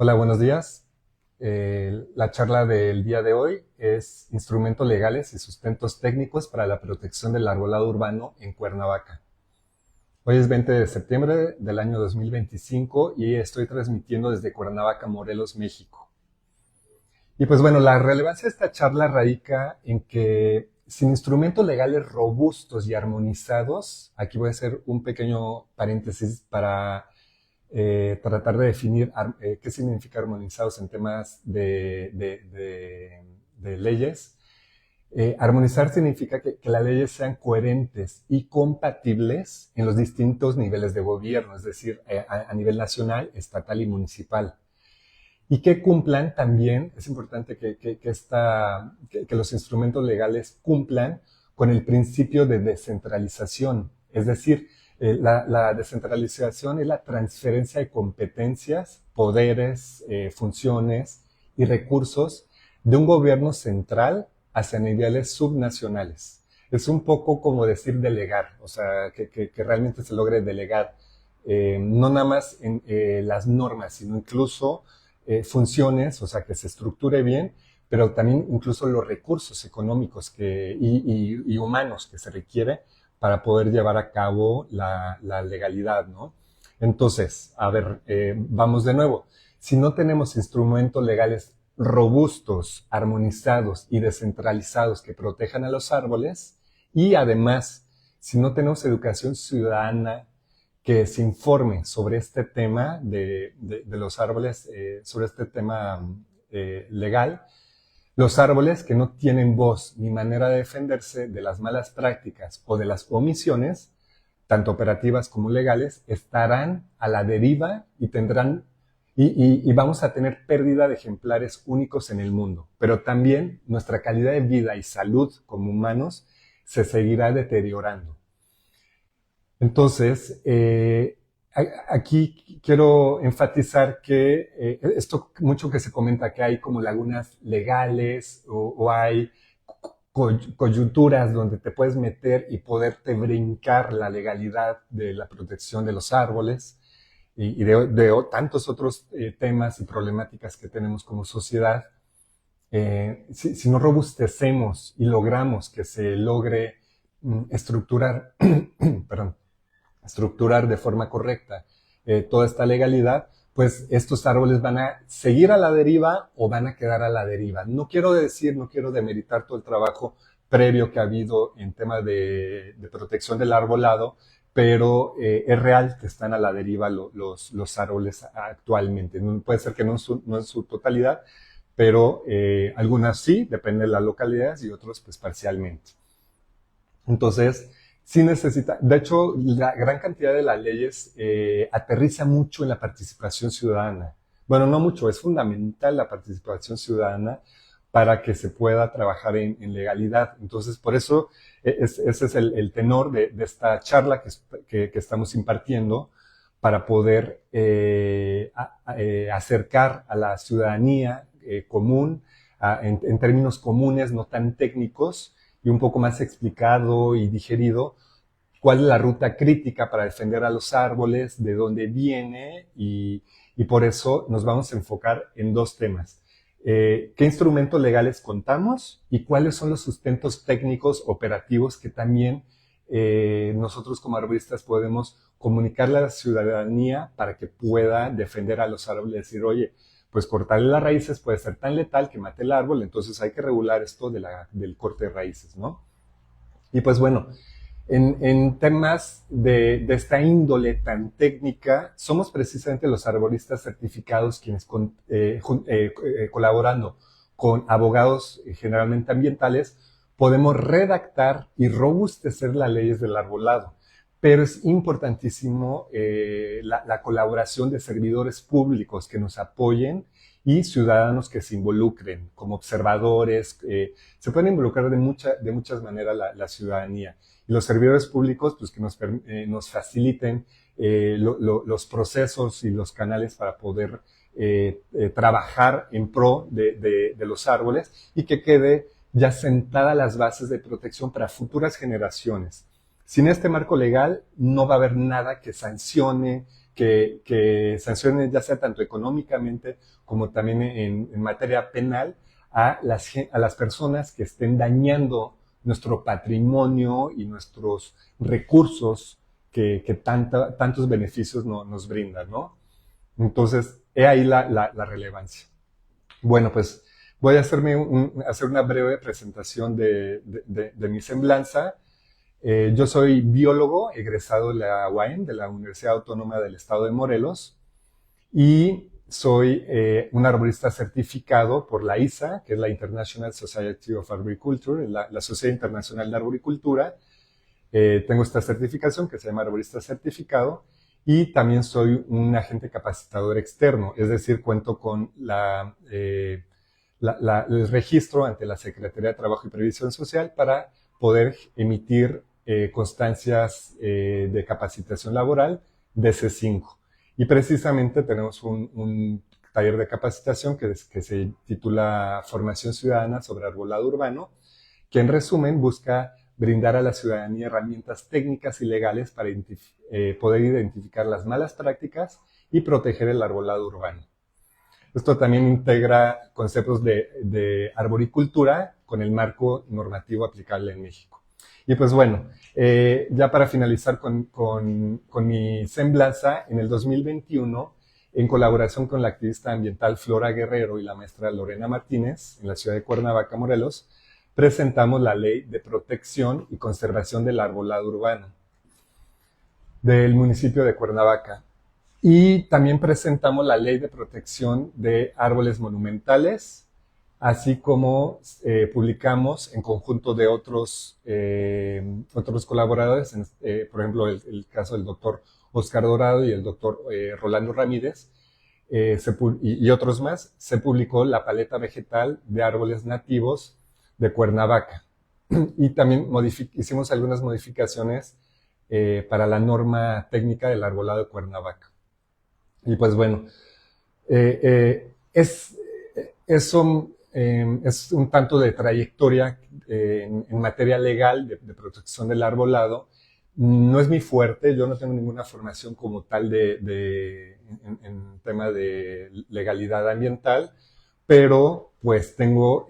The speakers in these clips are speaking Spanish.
Hola, buenos días. La charla del día de hoy es instrumentos legales y sustentos técnicos para la protección del arbolado urbano en Cuernavaca. Hoy es 20 de septiembre del año 2025 y estoy transmitiendo desde Cuernavaca, Morelos, México. Y pues bueno, la relevancia de esta charla radica en que sin instrumentos legales robustos y armonizados, aquí voy a hacer un pequeño paréntesis para tratar de definir qué significa armonizados en temas de leyes. Armonizar significa que las leyes sean coherentes y compatibles en los distintos niveles de gobierno, es decir, a nivel nacional, estatal y municipal. Y que cumplan también, es importante que los instrumentos legales cumplan con el principio de descentralización, es decir, la descentralización es la transferencia de competencias, poderes, funciones y recursos de un gobierno central hacia niveles subnacionales. Es un poco como decir delegar, o sea, que realmente se logre delegar, no nada más en las normas, sino incluso funciones, o sea, que se estructure bien, pero también incluso los recursos económicos y humanos que se requiere para poder llevar a cabo la legalidad, ¿no? Entonces, a ver, vamos de nuevo. Si no tenemos instrumentos legales robustos, armonizados y descentralizados que protejan a los árboles, y además, si no tenemos educación ciudadana que se informe sobre este tema de los árboles, sobre este tema legal, los árboles que no tienen voz ni manera de defenderse de las malas prácticas o de las omisiones, tanto operativas como legales, estarán a la deriva y tendrán y vamos a tener pérdida de ejemplares únicos en el mundo. Pero también nuestra calidad de vida y salud como humanos se seguirá deteriorando. Entonces, aquí quiero enfatizar que esto mucho que se comenta que hay como lagunas legales o hay coyunturas donde te puedes meter y poderte brincar la legalidad de la protección de los árboles y de tantos otros temas y problemáticas que tenemos como sociedad. Si no robustecemos y logramos que se logre estructurar, perdón, estructurar de forma correcta toda esta legalidad, pues estos árboles van a seguir a la deriva o van a quedar a la deriva. No quiero demeritar todo el trabajo previo que ha habido en tema de protección del arbolado, pero es real que están a la deriva los árboles actualmente. Puede ser que no en su totalidad, pero algunas sí, depende de las localidades, y otros pues parcialmente. Entonces, sí necesita, de hecho, la gran cantidad de las leyes aterriza mucho en la participación ciudadana. Bueno, no mucho, es fundamental la participación ciudadana para que se pueda trabajar en legalidad. Entonces, por eso, ese es el tenor de esta charla que estamos impartiendo para poder acercar a la ciudadanía común, en términos comunes, no tan técnicos, y un poco más explicado y digerido cuál es la ruta crítica para defender a los árboles, de dónde viene, y por eso nos vamos a enfocar en dos temas. ¿Qué instrumentos legales contamos y cuáles son los sustentos técnicos operativos que también nosotros como arboristas podemos comunicarle a la ciudadanía para que pueda defender a los árboles? Decir, oye, pues cortarle las raíces puede ser tan letal que mate el árbol, entonces hay que regular esto del corte de raíces, ¿no? Y pues bueno, en temas de esta índole tan técnica, somos precisamente los arboristas certificados quienes colaborando con abogados generalmente ambientales, podemos redactar y robustecer las leyes del arbolado. Pero es importantísimo la colaboración de servidores públicos que nos apoyen y ciudadanos que se involucren como observadores. Se pueden involucrar de muchas maneras la ciudadanía. Y los servidores públicos, pues que nos faciliten los procesos y los canales para poder trabajar en pro de los árboles y que quede ya sentada las bases de protección para futuras generaciones. Sin este marco legal no va a haber nada que sancione, que sancionen ya sea tanto económicamente como también en materia penal a las personas que estén dañando nuestro patrimonio y nuestros recursos que tantos beneficios nos brindan, ¿no? Entonces, he ahí la relevancia. Bueno, pues voy a hacer una breve presentación de mi semblanza. Yo soy biólogo egresado de la UAM, de la Universidad Autónoma del Estado de Morelos, y soy un arborista certificado por la ISA, que es la International Society of Arboriculture, la Sociedad Internacional de Arboricultura. Tengo esta certificación que se llama arborista certificado, y también soy un agente capacitador externo, es decir, cuento con el registro ante la Secretaría de Trabajo y Previsión Social para poder emitir constancias de capacitación laboral de C5. Y precisamente tenemos un taller de capacitación que se titula Formación Ciudadana sobre Arbolado Urbano, que en resumen busca brindar a la ciudadanía herramientas técnicas y legales para poder identificar las malas prácticas y proteger el arbolado urbano. Esto también integra conceptos de arboricultura con el marco normativo aplicable en México. Y pues bueno, ya para finalizar con mi semblanza, en el 2021, en colaboración con la activista ambiental Flora Guerrero y la maestra Lorena Martínez, en la ciudad de Cuernavaca, Morelos, presentamos la Ley de Protección y Conservación del Arbolado Urbano del municipio de Cuernavaca. Y también presentamos la Ley de Protección de Árboles Monumentales, así como publicamos en conjunto de otros colaboradores, por ejemplo, el caso del doctor Oscar Dorado y el doctor Rolando Ramírez, y otros más, se publicó la paleta vegetal de árboles nativos de Cuernavaca. Y también hicimos algunas modificaciones para la norma técnica del arbolado de Cuernavaca. Y pues bueno, es un tanto de trayectoria en materia legal de protección del arbolado. No es mi fuerte, yo no tengo ninguna formación como tal en tema de legalidad ambiental, pero pues tengo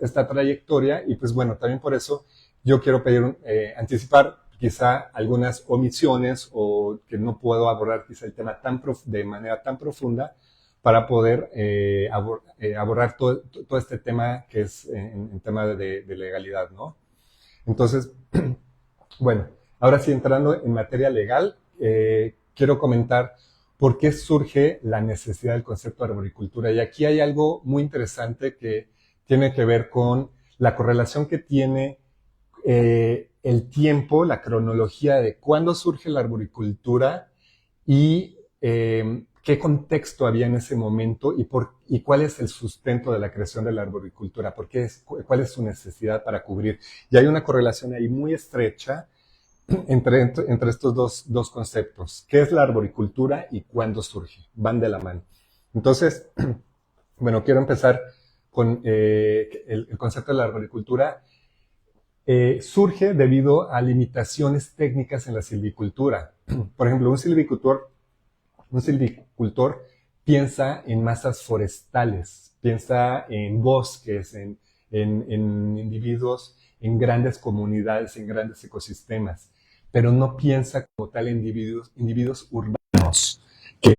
esta trayectoria y pues bueno, también por eso yo quiero anticipar quizá algunas omisiones o que no puedo abordar quizá el tema de manera tan profunda para poder abordar todo este tema que es en tema de legalidad, ¿no? Entonces, bueno, ahora sí entrando en materia legal, quiero comentar por qué surge la necesidad del concepto de arboricultura. Y aquí hay algo muy interesante que tiene que ver con la correlación que tiene el tiempo, la cronología de cuándo surge la arboricultura y qué contexto había en ese momento y cuál es el sustento de la creación de la arboricultura, cuál es su necesidad para cubrir. Y hay una correlación ahí muy estrecha entre estos dos conceptos. ¿Qué es la arboricultura y cuándo surge? Van de la mano. Entonces, bueno, quiero empezar con el concepto de la arboricultura. Surge debido a limitaciones técnicas en la silvicultura. Por ejemplo, un silvicultor piensa en masas forestales, piensa en bosques, en individuos, en grandes comunidades, en grandes ecosistemas, pero no piensa como tal en individuos urbanos. Que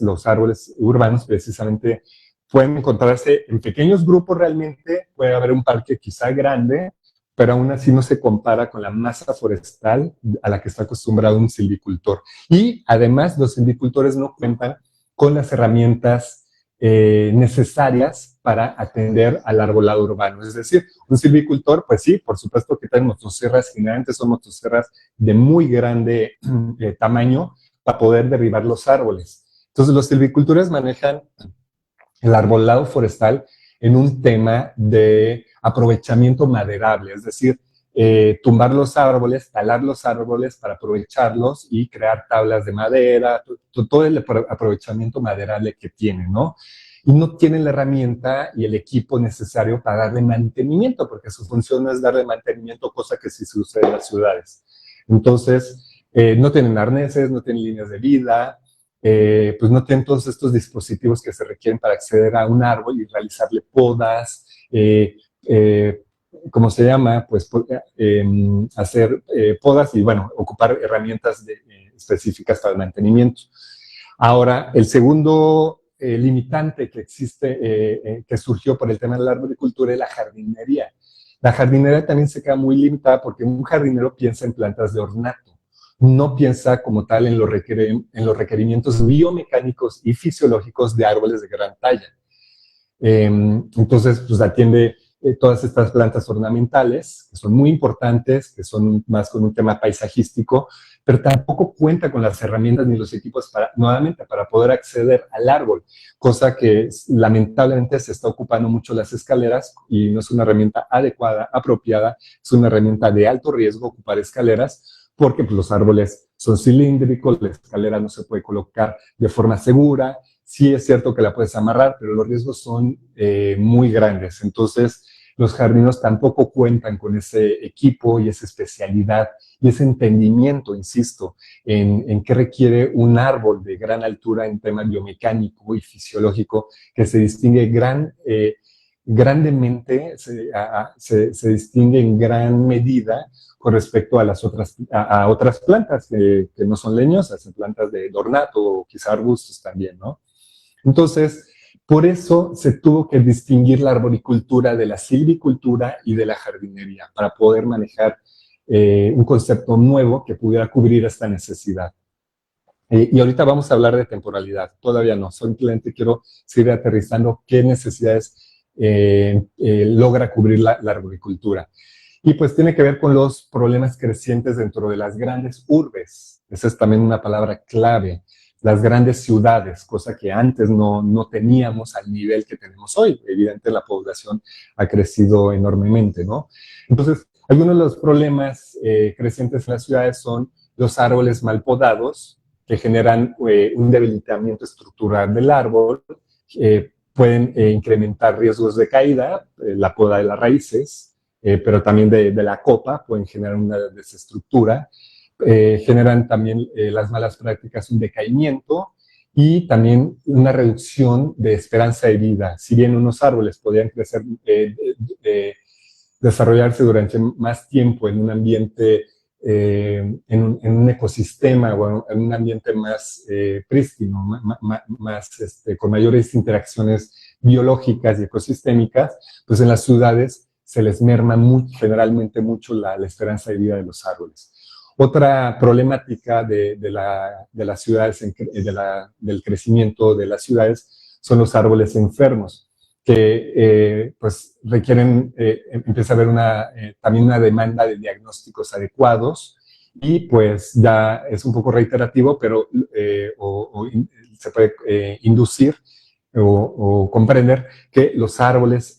los árboles urbanos precisamente pueden encontrarse en pequeños grupos realmente, puede haber un parque quizá grande, pero aún así no se compara con la masa forestal a la que está acostumbrado un silvicultor. Y además los silvicultores no cuentan con las herramientas necesarias para atender al arbolado urbano. Es decir, un silvicultor, pues sí, por supuesto que tienen motosierras gigantes, son motosierras de muy grande tamaño para poder derribar los árboles. Entonces los silvicultores manejan el arbolado forestal en un tema de aprovechamiento maderable, es decir, tumbar los árboles, talar los árboles para aprovecharlos y crear tablas de madera, todo el aprovechamiento maderable que tienen, ¿no? Y no tienen la herramienta y el equipo necesario para darle mantenimiento, porque su función no es darle mantenimiento, cosa que sí se usa en las ciudades. Entonces, No tienen arneses, no tienen líneas de vida, pues no tienen todos estos dispositivos que se requieren para acceder a un árbol y realizarle podas, ¿cómo se llama? Pues hacer podas y, bueno, ocupar herramientas específicas para el mantenimiento. Ahora, el segundo limitante que existe, que surgió por el tema de la arboricultura es la jardinería. La jardinería también se queda muy limitada porque un jardinero piensa en plantas de ornato, no piensa como tal en los requerimientos biomecánicos y fisiológicos de árboles de gran talla. Entonces, pues atiende todas estas plantas ornamentales, que son muy importantes, que son más con un tema paisajístico, pero tampoco cuenta con las herramientas ni los equipos nuevamente, para poder acceder al árbol, cosa que lamentablemente se está ocupando mucho las escaleras y no es una herramienta adecuada, apropiada, es una herramienta de alto riesgo ocupar escaleras, porque pues, los árboles son cilíndricos, la escalera no se puede colocar de forma segura. Sí es cierto que la puedes amarrar, pero los riesgos son muy grandes. Entonces, los jardineros tampoco cuentan con ese equipo y esa especialidad y ese entendimiento, insisto, en qué requiere un árbol de gran altura en tema biomecánico y fisiológico, que se distingue grandemente, se distingue en gran medida con respecto a las otras plantas que no son leñosas, plantas de ornato o quizá arbustos también, ¿no? Entonces, por eso se tuvo que distinguir la arboricultura de la silvicultura y de la jardinería, para poder manejar un concepto nuevo que pudiera cubrir esta necesidad. Y ahorita vamos a hablar de temporalidad, todavía no, simplemente quiero seguir aterrizando qué necesidades logra cubrir la arboricultura. Y pues tiene que ver con los problemas crecientes dentro de las grandes urbes. Esa es también una palabra clave. Las grandes ciudades, cosa que antes no teníamos al nivel que tenemos hoy. Evidentemente la población ha crecido enormemente, ¿no? Entonces, algunos de los problemas crecientes en las ciudades son los árboles mal podados, que generan un debilitamiento estructural del árbol, pueden incrementar riesgos de caída, la poda de las raíces, pero también de la copa, pueden generar una desestructura, generan también las malas prácticas un decaimiento y también una reducción de esperanza de vida. Si bien unos árboles podrían crecer, desarrollarse durante más tiempo en un ambiente, en un ecosistema o en un ambiente más prístino, con mayores interacciones biológicas y ecosistémicas, pues en las ciudades se les merma generalmente mucho la esperanza de vida de los árboles. Otra problemática de las ciudades, del crecimiento de las ciudades, son los árboles enfermos, que pues requieren, empieza a haber también una demanda de diagnósticos adecuados, y pues ya es un poco reiterativo, pero se puede inducir o comprender que los árboles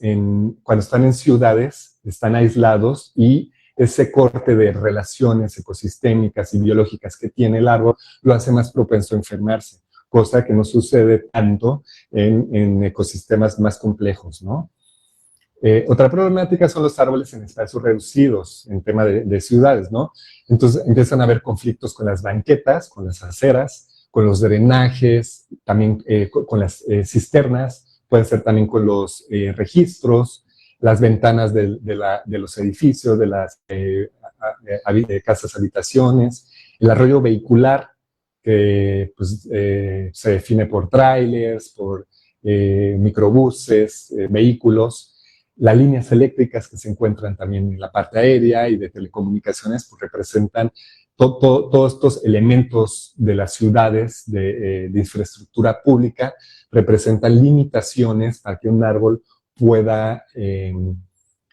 cuando están en ciudades están aislados, y ese corte de relaciones ecosistémicas y biológicas que tiene el árbol lo hace más propenso a enfermarse, cosa que no sucede tanto en ecosistemas más complejos, ¿no? Otra problemática son los árboles en espacios reducidos, en tema de ciudades, ¿no? Entonces empiezan a haber conflictos con las banquetas, con las aceras, con los drenajes, también con las cisternas, pueden ser también con los registros, las ventanas de los edificios, de las casas habitaciones, el arroyo vehicular, que pues, se define por trailers, por microbuses, vehículos. Las líneas eléctricas que se encuentran también en la parte aérea y de telecomunicaciones, pues representan todos estos elementos de las ciudades, de infraestructura pública, representan limitaciones para que un árbol pueda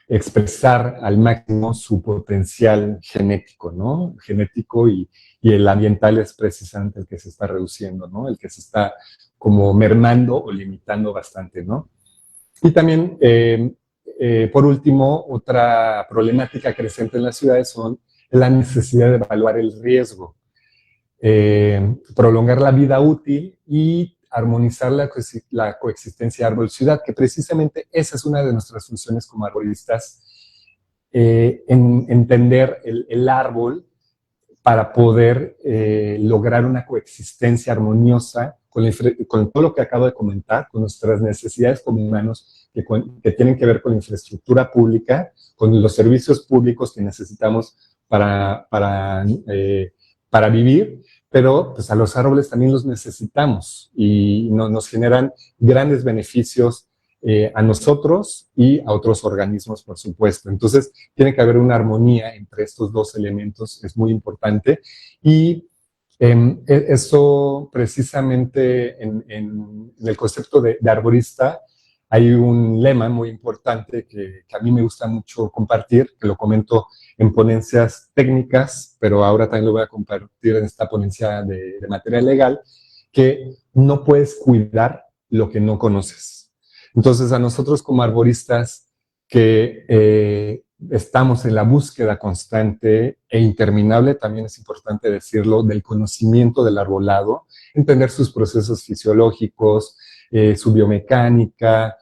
expresar al máximo su potencial genético, ¿no? Genético, y el ambiental es precisamente el que se está reduciendo, ¿no? El que se está como mermando o limitando bastante, ¿no? Y también, por último, otra problemática creciente en las ciudades son la necesidad de evaluar el riesgo, prolongar la vida útil y armonizar la coexistencia árbol-ciudad, que precisamente esa es una de nuestras funciones como arbolistas, en entender el árbol para poder lograr una coexistencia armoniosa con todo lo que acabo de comentar, con nuestras necesidades como humanos que tienen que ver con la infraestructura pública, con los servicios públicos que necesitamos para vivir, pero pues a los árboles también los necesitamos y nos generan grandes beneficios a nosotros y a otros organismos, por supuesto. Entonces, tiene que haber una armonía entre estos dos elementos, es muy importante. Y eso precisamente en el concepto de arborista, hay un lema muy importante que a mí me gusta mucho compartir, que lo comento en ponencias técnicas, pero ahora también lo voy a compartir en esta ponencia de materia legal, que no puedes cuidar lo que no conoces. Entonces, a nosotros como arboristas que estamos en la búsqueda constante e interminable, también es importante decirlo, del conocimiento del arbolado, entender sus procesos fisiológicos, su biomecánica,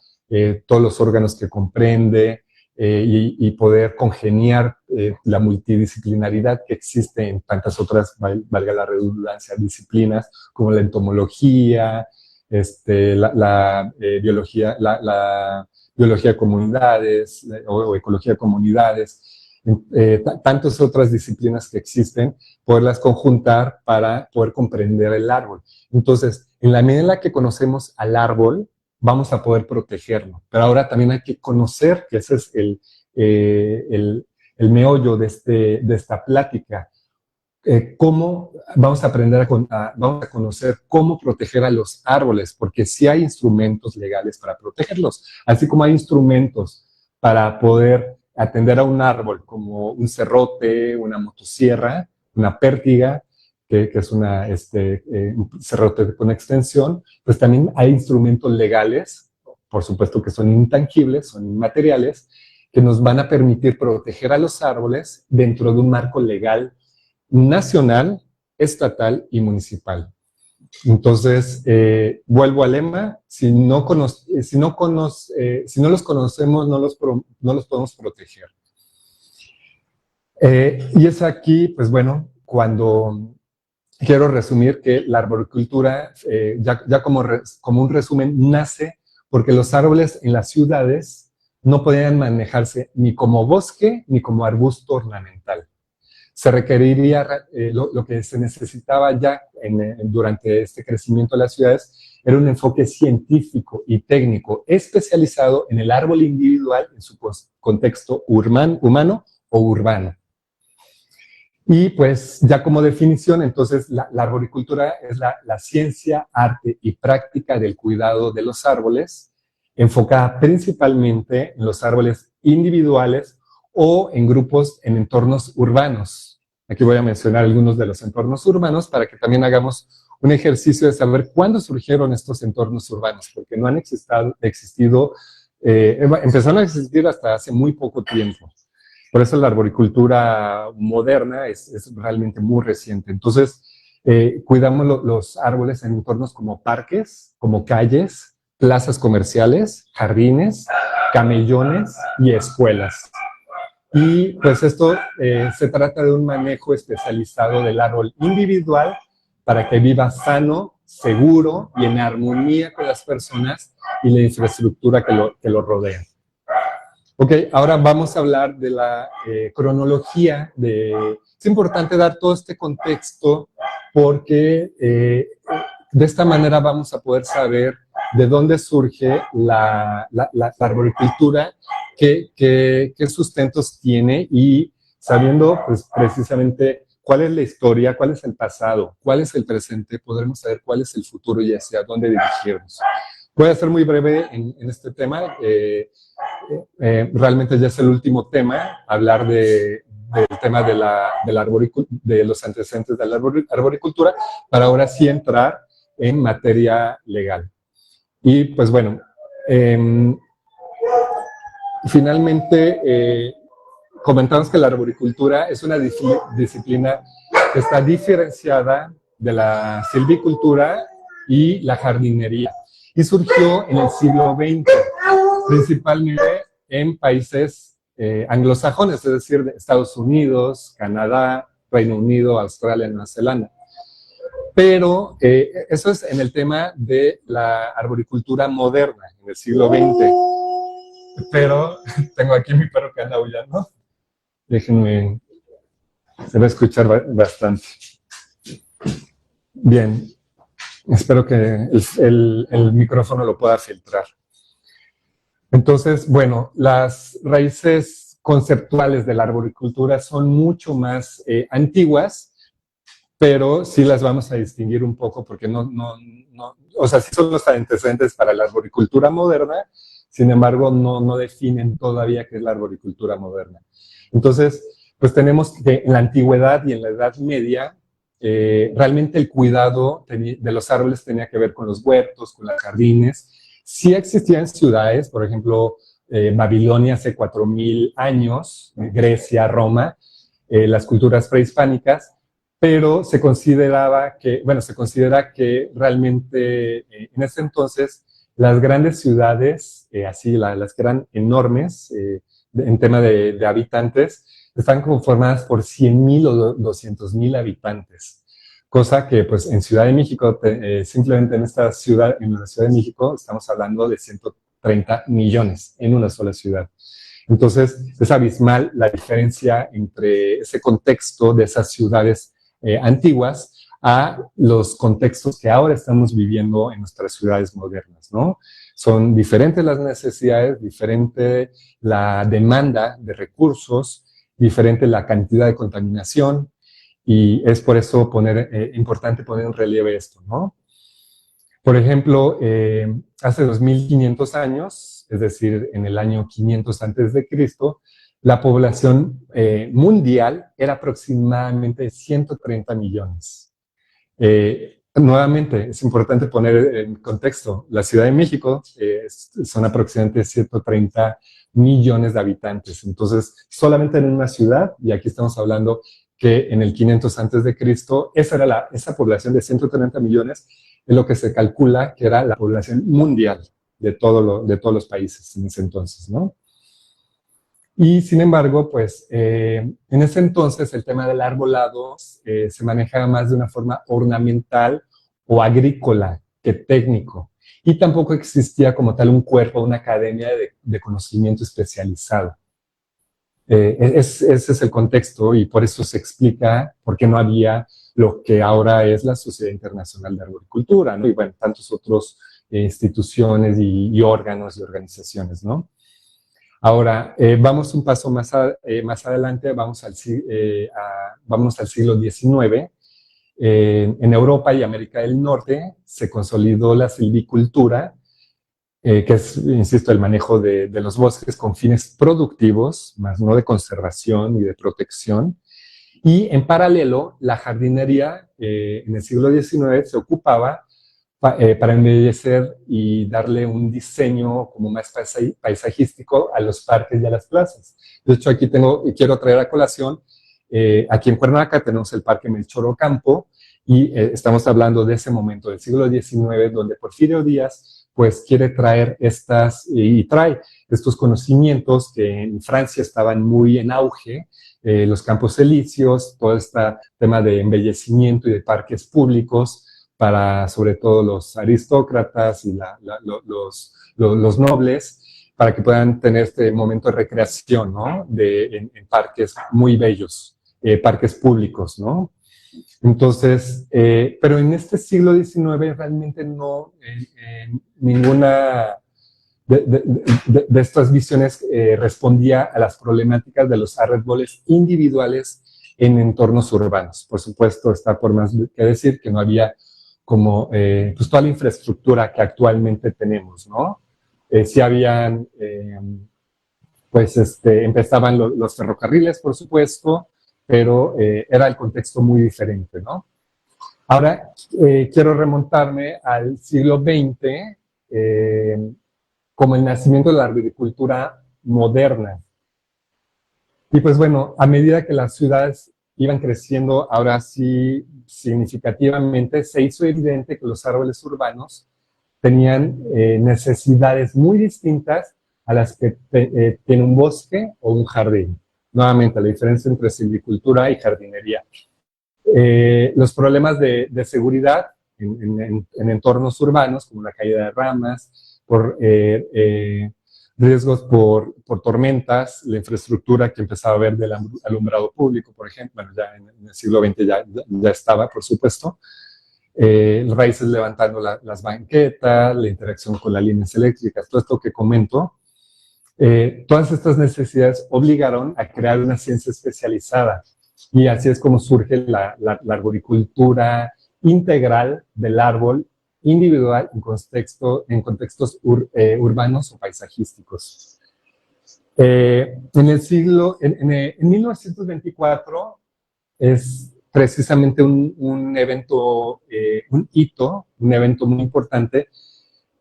todos los órganos que comprende, y poder congeniar la multidisciplinaridad que existe en tantas otras, valga la redundancia, disciplinas, como la entomología, la biología de comunidades o ecología de comunidades, tantas otras disciplinas que existen, poderlas conjuntar para poder comprender el árbol. Entonces, en la medida en la que conocemos al árbol, vamos a poder protegerlo. Pero ahora también hay que conocer, que ese es el meollo de esta plática, cómo vamos a aprender vamos a conocer cómo proteger a los árboles, porque sí hay instrumentos legales para protegerlos, así como hay instrumentos para poder atender a un árbol, como un serrote, una motosierra, una pértiga, que es un serrote con extensión, pues también hay instrumentos legales, por supuesto que son intangibles, son inmateriales, que nos van a permitir proteger a los árboles dentro de un marco legal nacional, estatal y municipal. Entonces, vuelvo al lema, si no los conocemos, no los podemos proteger. Y es aquí, pues bueno, cuando quiero resumir que la arboricultura, ya como un resumen, nace porque los árboles en las ciudades no podían manejarse ni como bosque ni como arbusto ornamental. Se requeriría, lo que se necesitaba ya durante este crecimiento de las ciudades, era un enfoque científico y técnico especializado en el árbol individual en su contexto humano o urbano. Y pues ya como definición, entonces la arboricultura es la ciencia, arte y práctica del cuidado de los árboles, enfocada principalmente en los árboles individuales o en grupos en entornos urbanos. Aquí voy a mencionar algunos de los entornos urbanos para que también hagamos un ejercicio de saber cuándo surgieron estos entornos urbanos, porque no han existido, empezaron a existir hasta hace muy poco tiempo. Por eso la arboricultura moderna es realmente muy reciente. Entonces, cuidamos los árboles en entornos como parques, como calles, plazas comerciales, jardines, camellones y escuelas. Y pues esto se trata de un manejo especializado del árbol individual para que viva sano, seguro y en armonía con las personas y la infraestructura que lo rodea. Ok, ahora vamos a hablar de la cronología. Es importante dar todo este contexto porque de esta manera vamos a poder saber de dónde surge la arboricultura, qué sustentos tiene y sabiendo pues, precisamente cuál es la historia, cuál es el pasado, cuál es el presente, podremos saber cuál es el futuro y hacia dónde dirigirnos. Voy a ser muy breve en este tema. Realmente ya es el último tema, hablar del tema de los antecedentes de la arboricultura, para ahora sí entrar en materia legal. Y pues bueno, finalmente comentamos que la arboricultura es una disciplina que está diferenciada de la silvicultura y la jardinería. Y surgió en el siglo XX, principalmente en países anglosajones, es decir, de Estados Unidos, Canadá, Reino Unido, Australia, Nueva Zelanda. Pero eso es en el tema de la arboricultura moderna, en el siglo XX. Pero tengo aquí mi perro que anda aullando. Déjenme, se va a escuchar bastante. Bien, espero que el micrófono lo pueda filtrar. Entonces, bueno, las raíces conceptuales de la arboricultura son mucho más antiguas, pero sí las vamos a distinguir un poco porque o sea, sí son los antecedentes para la arboricultura moderna, sin embargo, no definen todavía qué es la arboricultura moderna. Entonces, pues tenemos que en la antigüedad y en la Edad Media, realmente el cuidado de los árboles tenía que ver con los huertos, con los jardines. Sí existían ciudades, por ejemplo, Babilonia hace 4000 años, Grecia, Roma, las culturas prehispánicas, pero se considera que realmente en ese entonces las grandes ciudades, así las que eran enormes en tema de habitantes, están conformadas por 100,000 o 200,000 habitantes. Cosa que pues en Ciudad de México, simplemente en la Ciudad de México, estamos hablando de 130 millones en una sola ciudad. Entonces es abismal la diferencia entre ese contexto de esas ciudades antiguas a los contextos que ahora estamos viviendo en nuestras ciudades modernas, ¿no? Son diferentes las necesidades, diferente la demanda de recursos, diferente la cantidad de contaminación, y es por eso importante poner en relieve esto, ¿no? Por ejemplo, hace 2500 años, es decir, en el año 500 antes de Cristo, la población mundial era aproximadamente 130 millones. Nuevamente, es importante poner en contexto, la Ciudad de México son aproximadamente 130 millones de habitantes. Entonces, solamente en una ciudad, y aquí estamos hablando que en el 500 antes de Cristo, esa población de 130 millones es lo que se calcula que era la población mundial de todos los países en ese entonces, ¿no? Y sin embargo, pues en ese entonces el tema del arbolado se manejaba más de una forma ornamental o agrícola que técnico. Y tampoco existía como tal un cuerpo, una academia de conocimiento especializado. Ese es el contexto y por eso se explica por qué no había lo que ahora es la Sociedad Internacional de Arboricultura, ¿no? Y bueno, tantos otros instituciones y órganos y organizaciones, ¿no? Ahora, vamos un paso más adelante, vamos al siglo XIX. En Europa y América del Norte se consolidó la silvicultura, que es, insisto, el manejo de los bosques con fines productivos, más no de conservación y de protección. Y en paralelo, la jardinería en el siglo XIX se ocupaba para embellecer y darle un diseño como más paisajístico a los parques y a las plazas. De hecho, aquí quiero traer a colación, aquí en Cuernavaca tenemos el Parque Melchor Ocampo y estamos hablando de ese momento del siglo XIX donde Porfirio Díaz pues quiere traer trae estos conocimientos que en Francia estaban muy en auge, los campos elíseos, todo este tema de embellecimiento y de parques públicos, para sobre todo los aristócratas y los nobles, para que puedan tener este momento de recreación, ¿no? En parques muy bellos, parques públicos, ¿no? Entonces, pero en este siglo XIX realmente ninguna de estas visiones respondía a las problemáticas de los árboles individuales en entornos urbanos. Por supuesto, está por más que decir que no había como pues toda la infraestructura que actualmente tenemos, ¿no? Sí habían, empezaban los ferrocarriles, por supuesto, pero era el contexto muy diferente, ¿no? Ahora quiero remontarme al siglo XX como el nacimiento de la arboricultura moderna. Y pues bueno, a medida que las ciudades iban creciendo, ahora sí significativamente, se hizo evidente que los árboles urbanos tenían necesidades muy distintas a las que tiene un bosque o un jardín, nuevamente la diferencia entre silvicultura y jardinería. Los problemas de seguridad en entornos urbanos, como la caída de ramas, por riesgos por tormentas, la infraestructura que empezaba a ver del alumbrado público, por ejemplo, bueno, ya en el siglo XX ya estaba, por supuesto, las raíces levantando las banquetas, la interacción con las líneas eléctricas, todo esto que comento, todas estas necesidades obligaron a crear una ciencia especializada. Y así es como surge la arboricultura integral del árbol individual en contextos urbanos o paisajísticos. En 1924 es precisamente un evento, un hito, un evento muy importante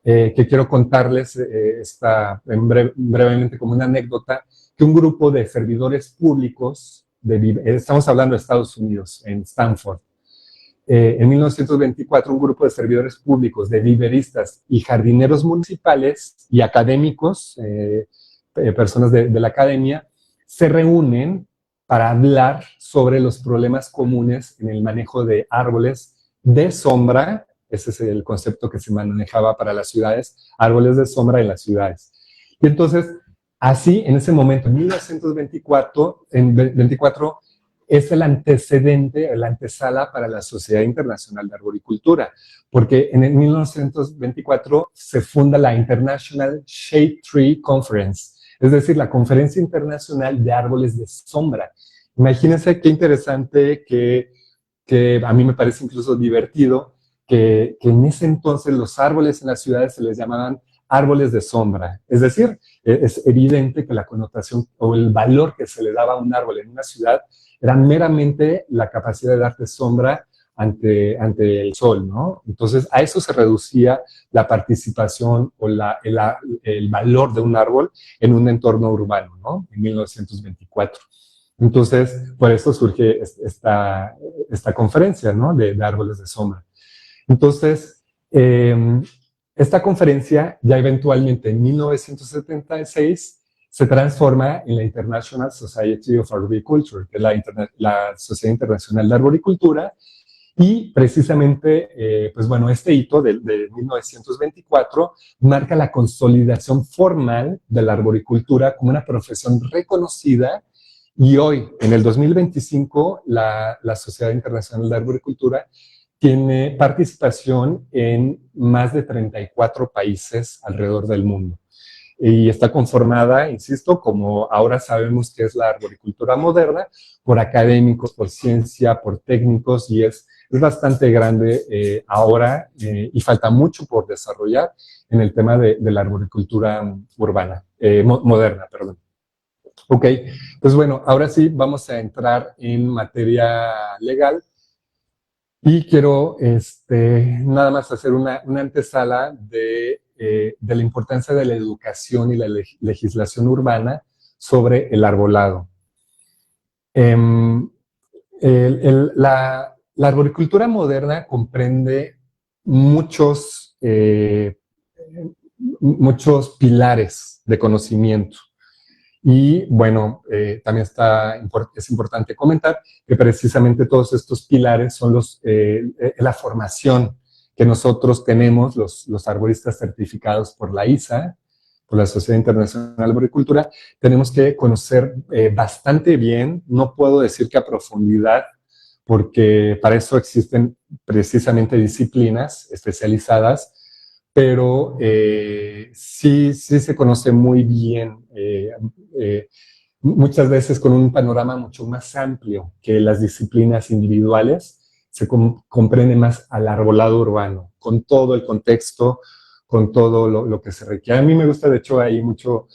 que quiero contarles brevemente como una anécdota, que un grupo de servidores públicos, estamos hablando de Estados Unidos, en Stanford, en 1924 un grupo de servidores públicos, de viveristas y jardineros municipales y académicos, personas de la academia, se reúnen para hablar sobre los problemas comunes en el manejo de árboles de sombra. Ese es el concepto que se manejaba para las ciudades, árboles de sombra en las ciudades. Y entonces, así, en ese momento, en 1924, es el antecedente, la antesala para la Sociedad Internacional de Arboricultura, porque en el 1924 se funda la International Shade Tree Conference, es decir, la Conferencia Internacional de Árboles de Sombra. Imagínense qué interesante, que a mí me parece incluso divertido, que en ese entonces los árboles en las ciudades se les llamaban árboles de sombra. Es decir, es evidente que la connotación o el valor que se le daba a un árbol en una ciudad era meramente la capacidad de darte sombra ante el sol, ¿no? Entonces, a eso se reducía la participación o el valor de un árbol en un entorno urbano, ¿no? En 1924. Entonces, por eso surge esta conferencia, ¿no? De árboles de sombra. Entonces, esta conferencia ya eventualmente en 1976 se transforma en la International Society of Arboriculture, que es la Sociedad Internacional de Arboricultura, y precisamente, pues bueno, este hito de 1924 marca la consolidación formal de la arboricultura como una profesión reconocida, y hoy, en el 2025, la Sociedad Internacional de Arboricultura tiene participación en más de 34 países alrededor del mundo. Y está conformada, insisto, como ahora sabemos que es la arboricultura moderna, por académicos, por ciencia, por técnicos, y es bastante grande ahora y falta mucho por desarrollar en el tema de la arboricultura urbana, moderna, perdón. Ok, pues bueno, ahora sí vamos a entrar en materia legal. Y quiero nada más hacer una antesala de la importancia de la educación y la legislación urbana sobre el arbolado. La arboricultura moderna comprende muchos pilares de conocimiento. Y bueno, también es importante comentar que precisamente todos estos pilares son la formación que nosotros tenemos, los arboristas certificados por la ISA, por la Sociedad Internacional de Arboricultura, tenemos que conocer bastante bien, no puedo decir que a profundidad, porque para eso existen precisamente disciplinas especializadas, pero sí se conoce muy bien, muchas veces con un panorama mucho más amplio que las disciplinas individuales, se comprende más al arbolado urbano, con todo el contexto, con todo lo que se requiere. A mí me gusta, de hecho, ahí mucho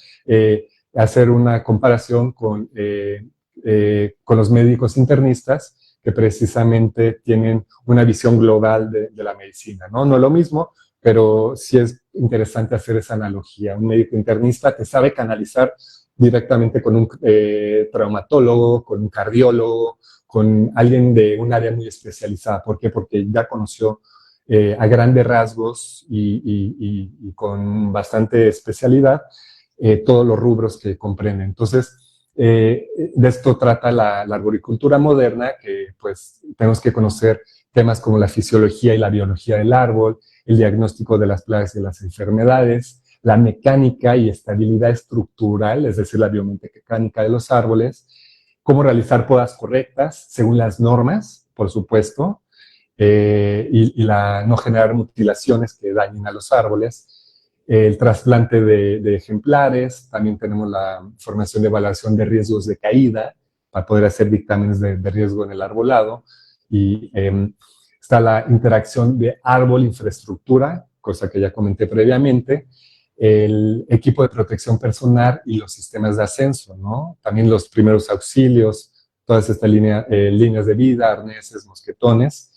hacer una comparación con los médicos internistas, que precisamente tienen una visión global de la medicina, ¿no? No es lo mismo, pero sí es interesante hacer esa analogía. Un médico internista te sabe canalizar directamente con un traumatólogo, con un cardiólogo, con alguien de un área muy especializada. ¿Por qué? Porque ya conoció a grandes rasgos y con bastante especialidad todos los rubros que comprende. Entonces, De esto trata la arboricultura moderna, que pues tenemos que conocer temas como la fisiología y la biología del árbol, el diagnóstico de las plagas y las enfermedades, la mecánica y estabilidad estructural, es decir, la biomecánica de los árboles, cómo realizar podas correctas según las normas, por supuesto, y no generar mutilaciones que dañen a los árboles, el trasplante de ejemplares, también tenemos la formación de evaluación de riesgos de caída para poder hacer dictámenes de riesgo en el arbolado, y está la interacción de árbol-infraestructura, cosa que ya comenté previamente, el equipo de protección personal y los sistemas de ascenso, ¿no? También los primeros auxilios, todas estas líneas de vida, arneses, mosquetones.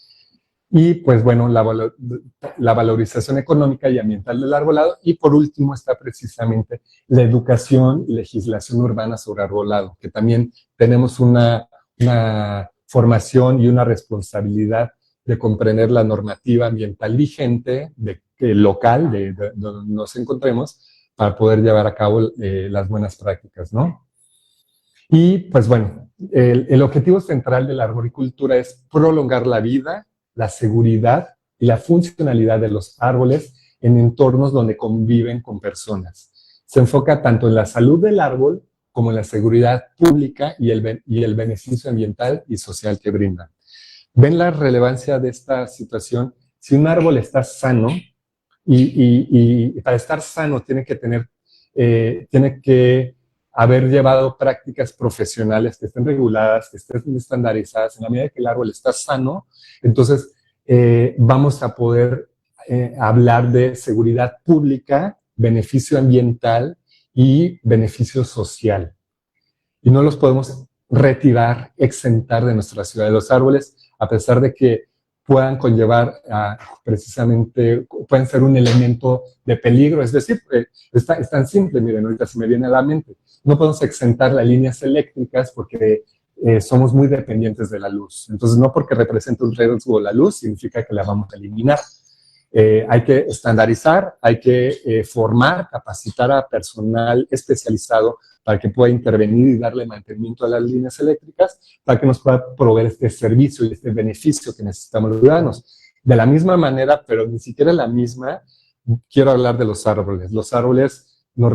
Y pues bueno, la valorización económica y ambiental del arbolado. Y por último está precisamente la educación y legislación urbana sobre arbolado, que también tenemos una formación y una responsabilidad de comprender la normativa ambiental vigente local de donde nos encontremos para poder llevar a cabo las buenas prácticas, ¿no? Y pues bueno, el objetivo central de la arboricultura es prolongar la vida, la seguridad y la funcionalidad de los árboles en entornos donde conviven con personas. Se enfoca tanto en la salud del árbol como en la seguridad pública y el beneficio ambiental y social que brinda. ¿Ven la relevancia de esta situación? Si un árbol está sano, y para estar sano tiene que haber llevado prácticas profesionales que estén reguladas, que estén estandarizadas. En la medida que el árbol está sano, entonces vamos a poder hablar de seguridad pública, beneficio ambiental y beneficio social. Y no los podemos retirar, exentar de nuestra ciudad. De los árboles, a pesar de que puedan conllevar precisamente, pueden ser un elemento de peligro, es decir, es tan simple, miren, ahorita se me viene a la mente, no podemos exentar las líneas eléctricas porque somos muy dependientes de la luz, entonces no porque representa un riesgo la luz significa que la vamos a eliminar. Hay que estandarizar, hay que formar, capacitar a personal especializado para que pueda intervenir y darle mantenimiento a las líneas eléctricas, para que nos pueda proveer este servicio y este beneficio que necesitamos los ciudadanos. De la misma manera, pero ni siquiera la misma, quiero hablar de los árboles. Los árboles, no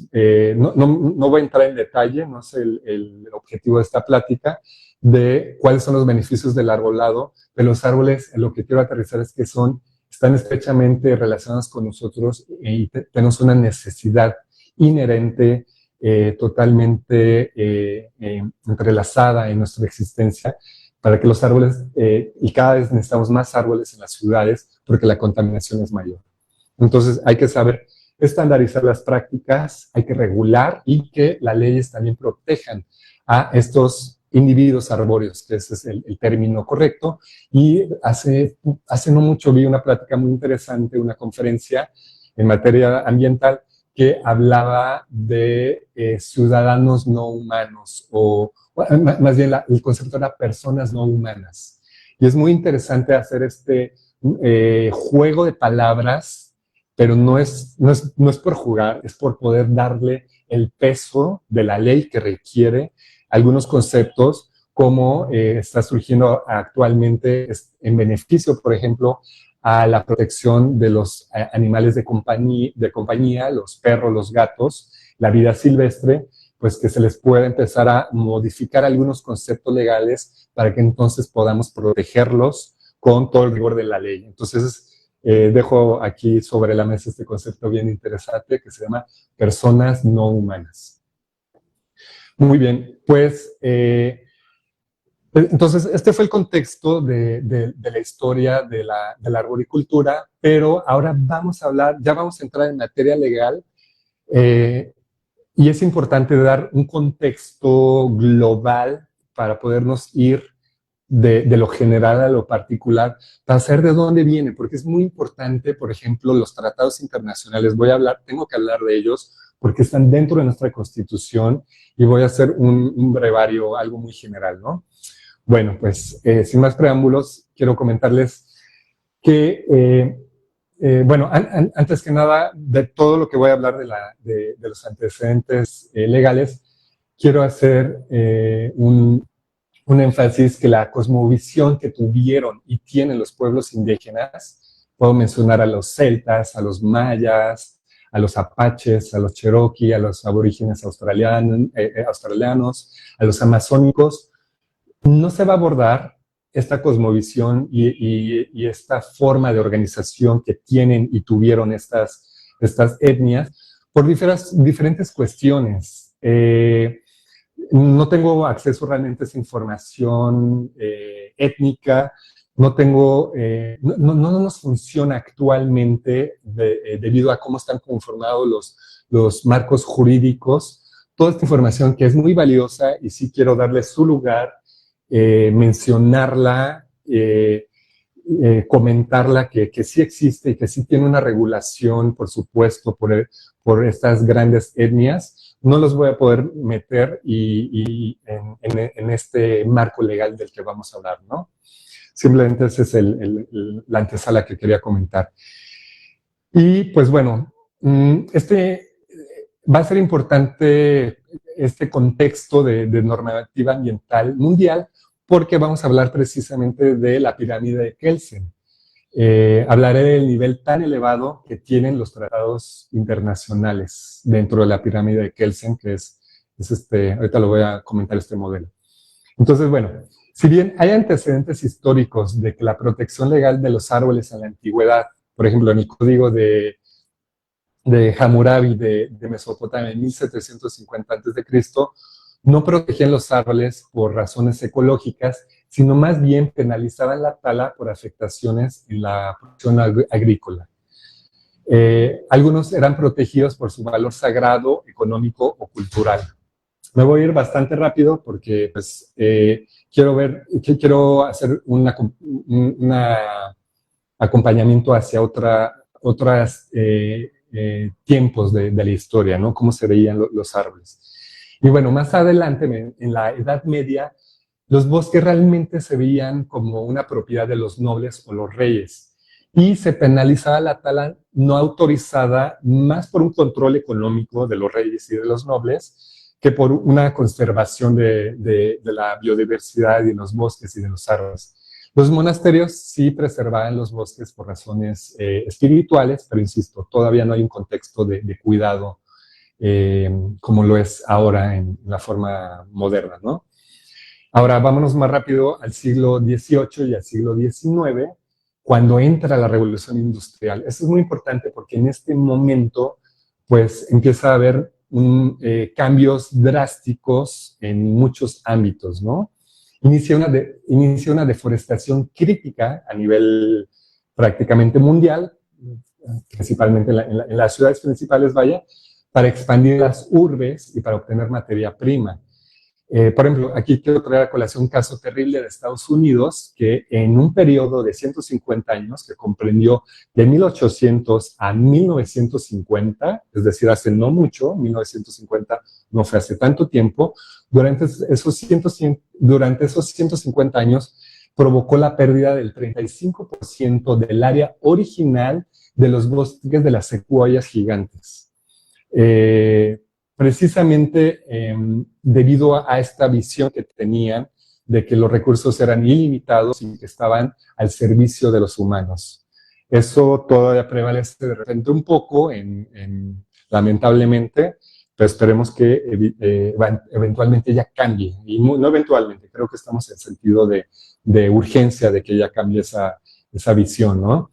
voy a entrar en detalle, no es el objetivo de esta plática, de cuáles son los beneficios del arbolado, pero los árboles, lo que quiero aterrizar es que están estrechamente relacionados con nosotros y tenemos una necesidad inherente, totalmente entrelazada en nuestra existencia, para que los árboles, y cada vez necesitamos más árboles en las ciudades porque la contaminación es mayor. Entonces hay que saber estandarizar las prácticas, hay que regular y que las leyes también protejan a estos individuos arbóreos, que ese es el término correcto. Y hace no mucho vi una plática muy interesante, una conferencia en materia ambiental que hablaba de ciudadanos no humanos, o más bien el concepto era personas no humanas. Y es muy interesante hacer este juego de palabras, pero no es por jugar, es por poder darle el peso de la ley que requiere algunos conceptos, como está surgiendo actualmente en beneficio, por ejemplo, a la protección de los animales de compañía, los perros, los gatos, la vida silvestre, pues que se les pueda empezar a modificar algunos conceptos legales para que entonces podamos protegerlos con todo el rigor de la ley. Entonces, dejo aquí sobre la mesa este concepto bien interesante que se llama personas no humanas. Muy bien, pues entonces este fue el contexto de la historia de la arboricultura, pero ahora ya vamos a entrar en materia legal, y es importante dar un contexto global para podernos ir de lo general a lo particular, para saber de dónde viene, porque es muy importante, por ejemplo, los tratados internacionales, tengo que hablar de ellos, porque están dentro de nuestra Constitución, y voy a hacer un brevario, algo muy general, ¿no? Bueno, pues sin más preámbulos, quiero comentarles que, bueno, antes que nada, de todo lo que voy a hablar de los antecedentes legales, quiero hacer un énfasis que la cosmovisión que tuvieron y tienen los pueblos indígenas, puedo mencionar a los celtas, a los mayas, a los apaches, a los cherokee, a los aborígenes australianos, a los amazónicos, no se va a abordar esta cosmovisión y esta forma de organización que tienen y tuvieron estas etnias por diferentes cuestiones. No tengo acceso realmente a esa información étnica, no nos funciona actualmente debido a cómo están conformados los marcos jurídicos. Toda esta información que es muy valiosa y sí quiero darle su lugar, mencionarla, comentarla que sí existe y que sí tiene una regulación, por supuesto, por estas grandes etnias. No los voy a poder meter en este marco legal del que vamos a hablar, ¿no? Simplemente esa es la antesala que quería comentar. Y pues bueno, va a ser importante este contexto de normativa ambiental mundial porque vamos a hablar precisamente de la pirámide de Kelsen. Hablaré del nivel tan elevado que tienen los tratados internacionales dentro de la pirámide de Kelsen, que es ahorita lo voy a comentar este modelo. Entonces, bueno, si bien hay antecedentes históricos de que la protección legal de los árboles en la antigüedad, por ejemplo, en el código de Hammurabi de Mesopotamia en 1750 a.C., no protegían los árboles por razones ecológicas, sino más bien penalizaban la tala por afectaciones en la producción agrícola. Algunos eran protegidos por su valor sagrado, económico o cultural. Me voy a ir bastante rápido porque pues, quiero hacer un acompañamiento hacia otras tiempos de la historia, ¿no? Cómo se veían los árboles. Y bueno, más adelante, en la Edad Media, los bosques realmente se veían como una propiedad de los nobles o los reyes y se penalizaba la tala no autorizada más por un control económico de los reyes y de los nobles que por una conservación de la biodiversidad y de los bosques y de los árboles. Los monasterios sí preservaban los bosques por razones espirituales, pero insisto, todavía no hay un contexto de cuidado como lo es ahora en la forma moderna, ¿no? Ahora vámonos más rápido al siglo XVIII y al siglo XIX, cuando entra la revolución industrial. Eso es muy importante porque en este momento pues empieza a haber cambios drásticos en muchos ámbitos, ¿no? Inicia una deforestación crítica a nivel prácticamente mundial, principalmente en las ciudades principales, vaya, para expandir las urbes y para obtener materia prima. Por ejemplo, aquí quiero traer a colación un caso terrible de Estados Unidos que en un periodo de 150 años, que comprendió de 1800 a 1950, es decir, hace no mucho, 1950 no fue hace tanto tiempo, durante esos 150 años provocó la pérdida del 35% del área original de los bosques de las secuoyas gigantes. Precisamente debido a esta visión que tenían de que los recursos eran ilimitados y que estaban al servicio de los humanos. Eso todavía prevalece de repente un poco, lamentablemente, pero esperemos que eventualmente ya cambie. Y no eventualmente, creo que estamos en sentido de urgencia de que ya cambie esa visión, ¿no?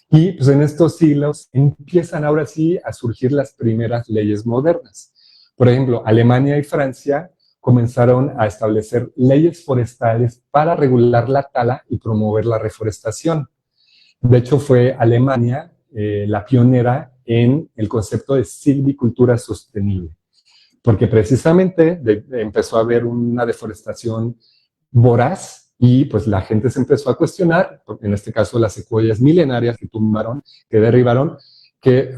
Y pues en estos siglos empiezan ahora sí a surgir las primeras leyes modernas. Por ejemplo, Alemania y Francia comenzaron a establecer leyes forestales para regular la tala y promover la reforestación. De hecho, fue Alemania la pionera en el concepto de silvicultura sostenible, porque precisamente empezó a haber una deforestación voraz y pues la gente se empezó a cuestionar, en este caso las secuoyas milenarias que tumbaron, que derribaron, que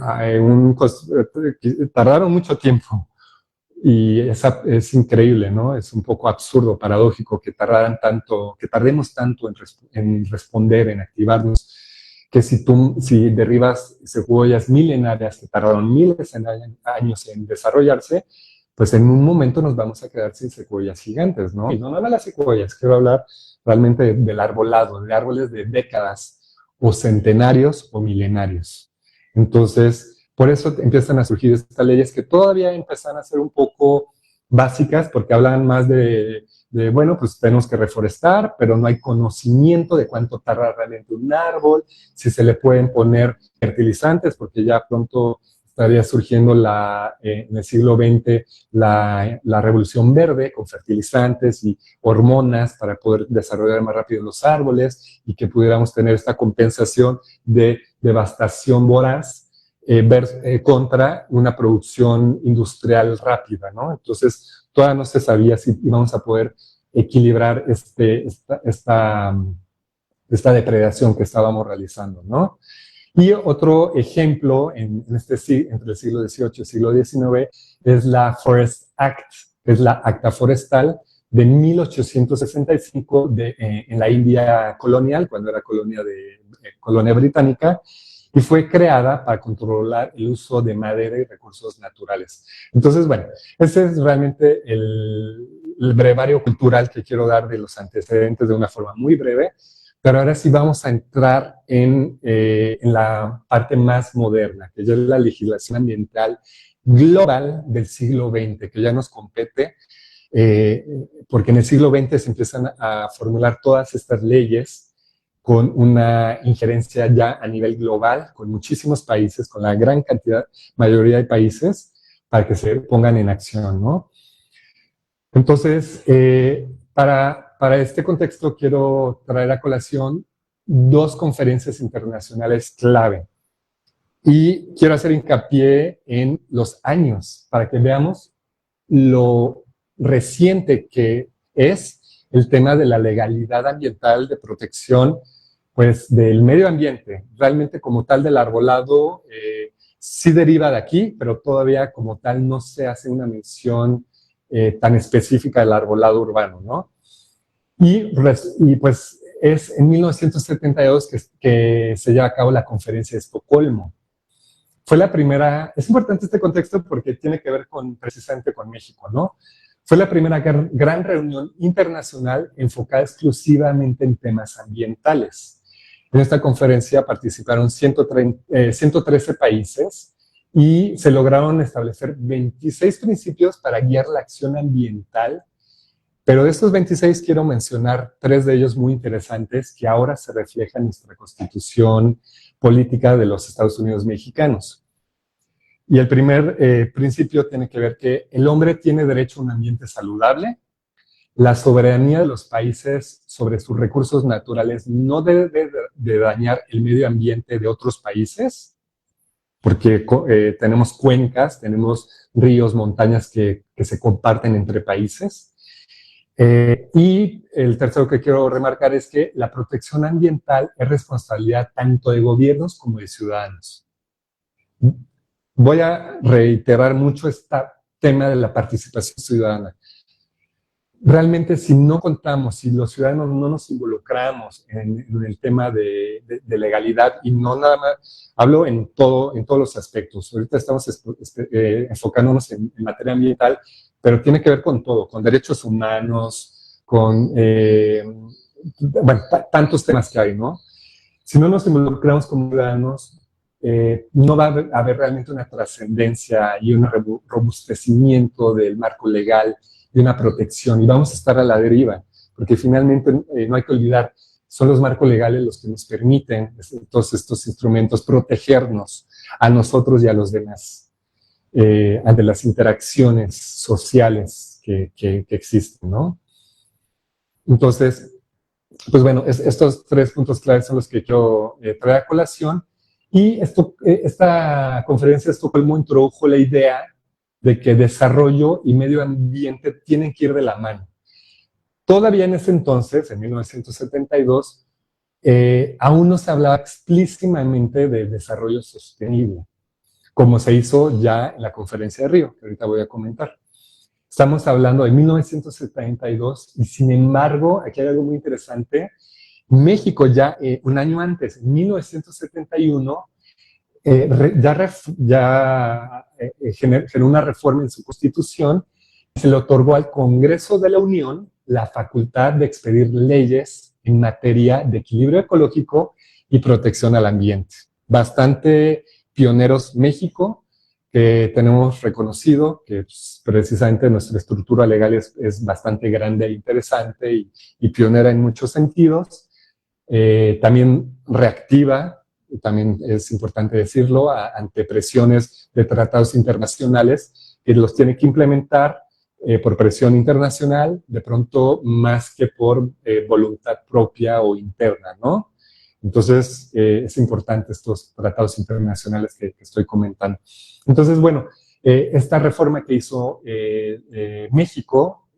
tardaron mucho tiempo. Y es increíble, ¿no? Es un poco absurdo, paradójico que tardemos tanto en responder, en activarnos, que si derribas secuoyas milenarias que tardaron miles de años en desarrollarse, pues en un momento nos vamos a quedar sin secuoyas gigantes, ¿no? Y no nada más las secuoyas, quiero hablar realmente del arbolado, de árboles de décadas o centenarios o milenarios. Entonces, por eso empiezan a surgir estas leyes que todavía empiezan a ser un poco básicas porque hablan más bueno, pues tenemos que reforestar, pero no hay conocimiento de cuánto tarda realmente un árbol, si se le pueden poner fertilizantes, porque ya pronto estaría surgiendo en el siglo XX la revolución verde con fertilizantes y hormonas para poder desarrollar más rápido los árboles y que pudiéramos tener esta compensación de devastación voraz contra una producción industrial rápida, ¿no? Entonces, todavía no se sabía si íbamos a poder equilibrar esta depredación que estábamos realizando, ¿no? Y otro ejemplo entre el siglo XVIII y el siglo XIX es la Forest Act, es la Acta Forestal de 1865 en la India colonial, cuando era colonia británica, y fue creada para controlar el uso de madera y recursos naturales. Entonces, bueno, ese es realmente el brevario cultural que quiero dar de los antecedentes de una forma muy breve, pero ahora sí vamos a entrar en la parte más moderna, que ya es la legislación ambiental global del siglo XX, que ya nos compete, porque en el siglo XX se empiezan a formular todas estas leyes con una injerencia ya a nivel global, con muchísimos países, con la gran mayoría de países, para que se pongan en acción, ¿no? Entonces, para este contexto quiero traer a colación dos conferencias internacionales clave. Y quiero hacer hincapié en los años, para que veamos lo reciente que es el tema de la legalidad ambiental de protección pues, del medio ambiente. Realmente como tal del arbolado sí deriva de aquí, pero todavía como tal no se hace una mención tan específica del arbolado urbano, ¿no? Y pues es en 1972 que se lleva a cabo la conferencia de Estocolmo. Fue la primera, es importante este contexto porque tiene que ver precisamente con México, ¿no? Fue la primera gran reunión internacional enfocada exclusivamente en temas ambientales. En esta conferencia participaron 113 países y se lograron establecer 26 principios para guiar la acción ambiental, pero de estos 26 quiero mencionar 3 de ellos muy interesantes que ahora se reflejan en nuestra Constitución política de los Estados Unidos mexicanos. Y el primer principio tiene que ver que el hombre tiene derecho a un ambiente saludable, la soberanía de los países sobre sus recursos naturales no debe de dañar el medio ambiente de otros países, porque tenemos cuencas, tenemos ríos, montañas que se comparten entre países. Y el tercero que quiero remarcar es que la protección ambiental es responsabilidad tanto de gobiernos como de ciudadanos. Voy a reiterar mucho este tema de la participación ciudadana. Realmente si no contamos, si los ciudadanos no nos involucramos en el tema de legalidad, y no nada más, hablo en todos los aspectos. Ahorita estamos enfocándonos en materia ambiental, pero tiene que ver con todo, con derechos humanos, con bueno, tantos temas que hay, ¿no? Si no nos involucramos como ciudadanos, no va a haber realmente una trascendencia y un robustecimiento del marco legal y una protección, y vamos a estar a la deriva, porque finalmente no hay que olvidar, son los marcos legales los que nos permiten, todos estos instrumentos, protegernos a nosotros y a los demás ante las interacciones sociales que existen, ¿no? Entonces, pues bueno, estos 3 puntos claves son los que quiero traer a colación. Y esta conferencia de Estocolmo introdujo la idea de que desarrollo y medio ambiente tienen que ir de la mano. Todavía en ese entonces, en 1972, aún no se hablaba explícitamente de desarrollo sostenible, como se hizo ya en la conferencia de Río, que ahorita voy a comentar. Estamos hablando de 1972 y sin embargo, aquí hay algo muy interesante. México ya un año antes, en 1971, generó una reforma en su constitución y se le otorgó al Congreso de la Unión la facultad de expedir leyes en materia de equilibrio ecológico y protección al ambiente. Bastante pioneros México, que tenemos reconocido que pues, precisamente nuestra estructura legal es bastante grande e interesante y pionera en muchos sentidos. También reactiva, también es importante decirlo, ante presiones de tratados internacionales que los tiene que implementar por presión internacional, de pronto más que por voluntad propia o interna, ¿no? Entonces, es importante estos tratados internacionales que estoy comentando. Entonces, bueno, esta reforma que hizo México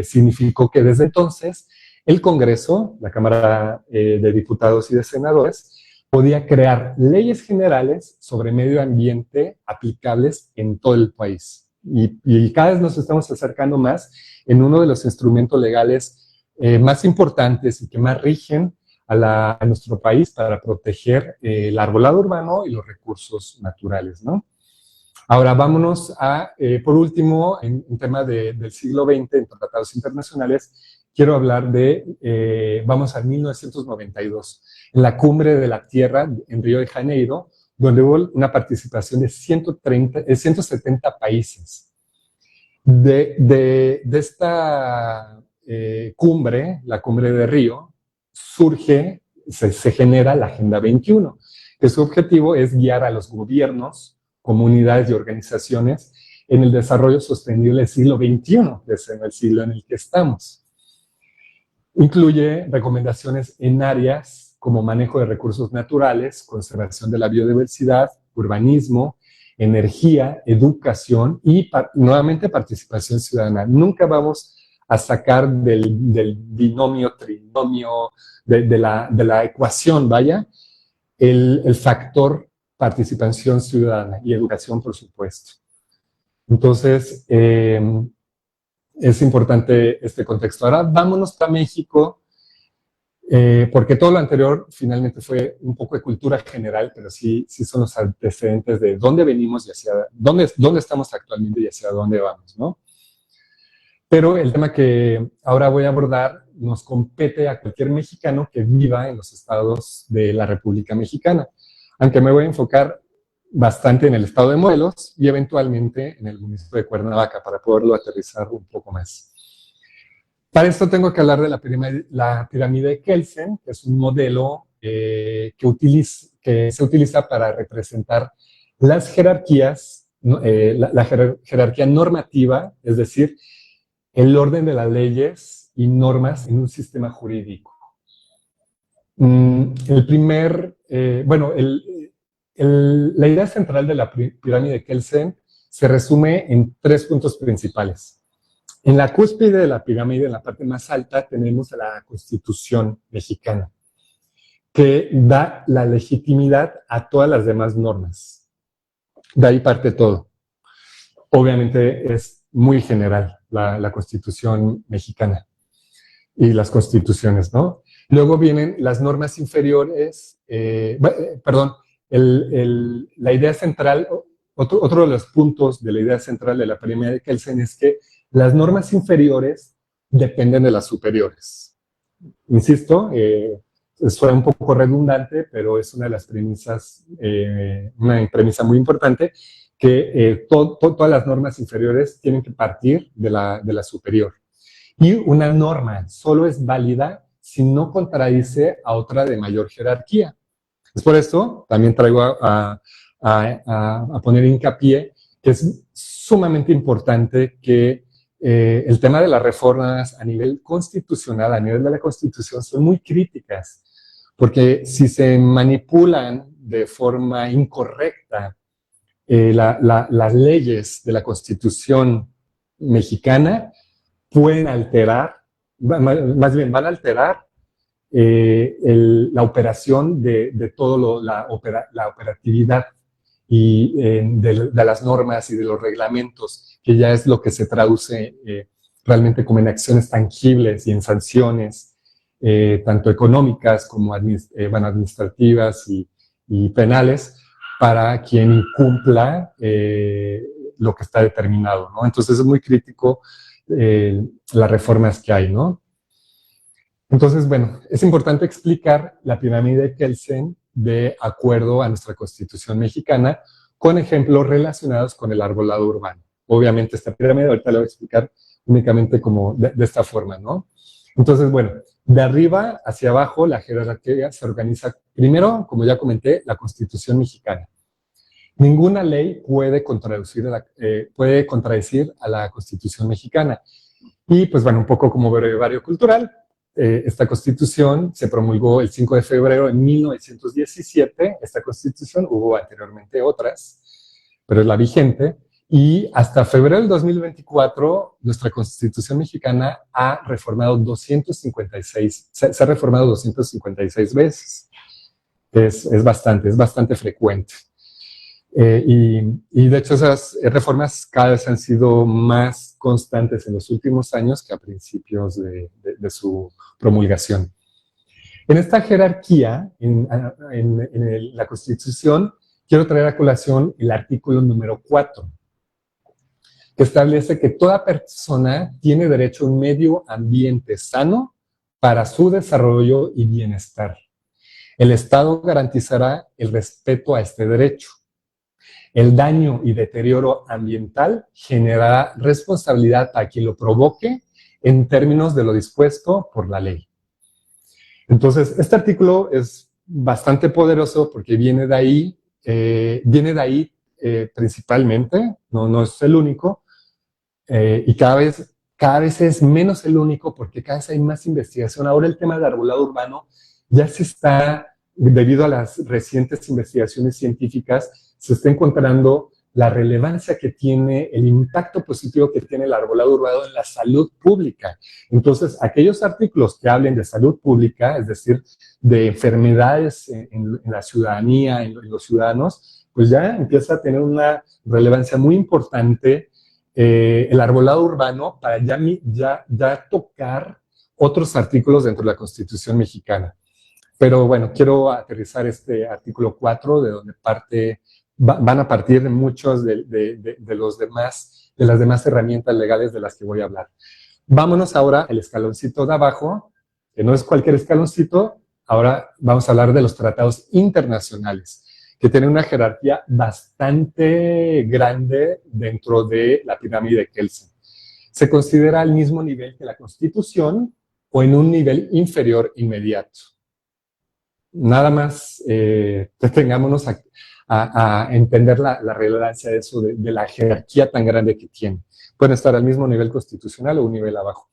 significó que desde entonces el Congreso, la Cámara de Diputados y de Senadores, podía crear leyes generales sobre medio ambiente aplicables en todo el país. Y cada vez nos estamos acercando más en uno de los instrumentos legales más importantes y que más rigen a nuestro país para proteger el arbolado urbano y los recursos naturales, ¿no? Ahora vámonos por último, en tema del siglo XX, en tratados internacionales, quiero hablar vamos a 1992, en la Cumbre de la Tierra en Río de Janeiro, donde hubo una participación de 170 países. De esta cumbre, la Cumbre de Río, se genera la Agenda 21, que su objetivo es guiar a los gobiernos, comunidades y organizaciones en el desarrollo sostenible del siglo XXI, desde el siglo en el que estamos. Incluye recomendaciones en áreas como manejo de recursos naturales, conservación de la biodiversidad, urbanismo, energía, educación y nuevamente participación ciudadana. Nunca vamos a sacar del binomio, trinomio, de la ecuación, vaya, el factor participación ciudadana y educación, por supuesto. Entonces, es importante este contexto. Ahora vámonos para México, porque todo lo anterior finalmente fue un poco de cultura general, pero sí son los antecedentes de dónde venimos y hacia dónde estamos actualmente y hacia dónde vamos, ¿no? Pero el tema que ahora voy a abordar nos compete a cualquier mexicano que viva en los estados de la República Mexicana, aunque me voy a enfocar bastante en el estado de Morelos y eventualmente en el municipio de Cuernavaca para poderlo aterrizar un poco más. Para esto tengo que hablar de la pirámide de Kelsen, que es un modelo que se utiliza para representar las jerarquías, la jerarquía normativa, es decir, el orden de las leyes y normas en un sistema jurídico. La idea central de la pirámide de Kelsen se resume en 3 puntos principales. En la cúspide de la pirámide, en la parte más alta, tenemos a la Constitución mexicana, que da la legitimidad a todas las demás normas. De ahí parte todo. Obviamente es muy general la Constitución mexicana y las constituciones, ¿no? Luego vienen las normas inferiores, la idea central, otro de los puntos de la idea central de la pirámide de Kelsen es que las normas inferiores dependen de las superiores. Insisto, suena un poco redundante, pero es una de las premisas, una premisa muy importante, que todas las normas inferiores tienen que partir de la superior. Y una norma solo es válida si no contradice a otra de mayor jerarquía. Es por esto, también traigo a poner hincapié que es sumamente importante que el tema de las reformas a nivel constitucional, a nivel de la Constitución, son muy críticas, porque si se manipulan de forma incorrecta las leyes de la Constitución mexicana, pueden alterar, más bien van a alterar la operación de todo la operatividad y de las normas y de los reglamentos, que ya es lo que se traduce realmente como en acciones tangibles y en sanciones, tanto económicas como administrativas y penales, para quien incumpla lo que está determinado, ¿no? Entonces es muy crítico las reformas que hay, ¿no? Entonces, bueno, es importante explicar la pirámide de Kelsen de acuerdo a nuestra Constitución mexicana con ejemplos relacionados con el arbolado urbano. Obviamente esta pirámide ahorita la voy a explicar únicamente como de esta forma, ¿no? Entonces, bueno, de arriba hacia abajo la jerarquía se organiza primero, como ya comenté, la Constitución mexicana. Ninguna ley puede contradecir a la Constitución mexicana. Y pues bueno, un poco como breviario cultural, esta constitución se promulgó el 5 de febrero de 1917. Esta constitución, hubo anteriormente otras, pero es la vigente. Y hasta febrero del 2024, nuestra constitución mexicana ha reformado 256, se ha reformado 256 veces. Es bastante frecuente. Y de hecho esas reformas cada vez han sido más constantes en los últimos años que a principios de su promulgación. En esta jerarquía, en la Constitución, quiero traer a colación el artículo número 4, que establece que toda persona tiene derecho a un medio ambiente sano para su desarrollo y bienestar. El Estado garantizará el respeto a este derecho. El daño y deterioro ambiental generará responsabilidad a quien lo provoque en términos de lo dispuesto por la ley. Entonces, este artículo es bastante poderoso porque viene de ahí principalmente, no es el único, y cada vez es menos el único porque cada vez hay más investigación. Ahora el tema del arbolado urbano ya se está, debido a las recientes investigaciones científicas, se está encontrando la relevancia que tiene, el impacto positivo que tiene el arbolado urbano en la salud pública. Entonces, aquellos artículos que hablen de salud pública, es decir, de enfermedades en la ciudadanía, en los ciudadanos, pues ya empieza a tener una relevancia muy importante el arbolado urbano para ya tocar otros artículos dentro de la Constitución mexicana. Pero bueno, quiero aterrizar este artículo 4, de donde van a partir de muchos de las demás herramientas legales de las que voy a hablar. Vámonos ahora al escaloncito de abajo, que no es cualquier escaloncito. Ahora vamos a hablar de los tratados internacionales, que tienen una jerarquía bastante grande dentro de la pirámide de Kelsen. Se considera al mismo nivel que la Constitución o en un nivel inferior inmediato. Nada más detengámonos a entender la relevancia de eso, de la jerarquía tan grande que tiene. Pueden estar al mismo nivel constitucional o un nivel abajo.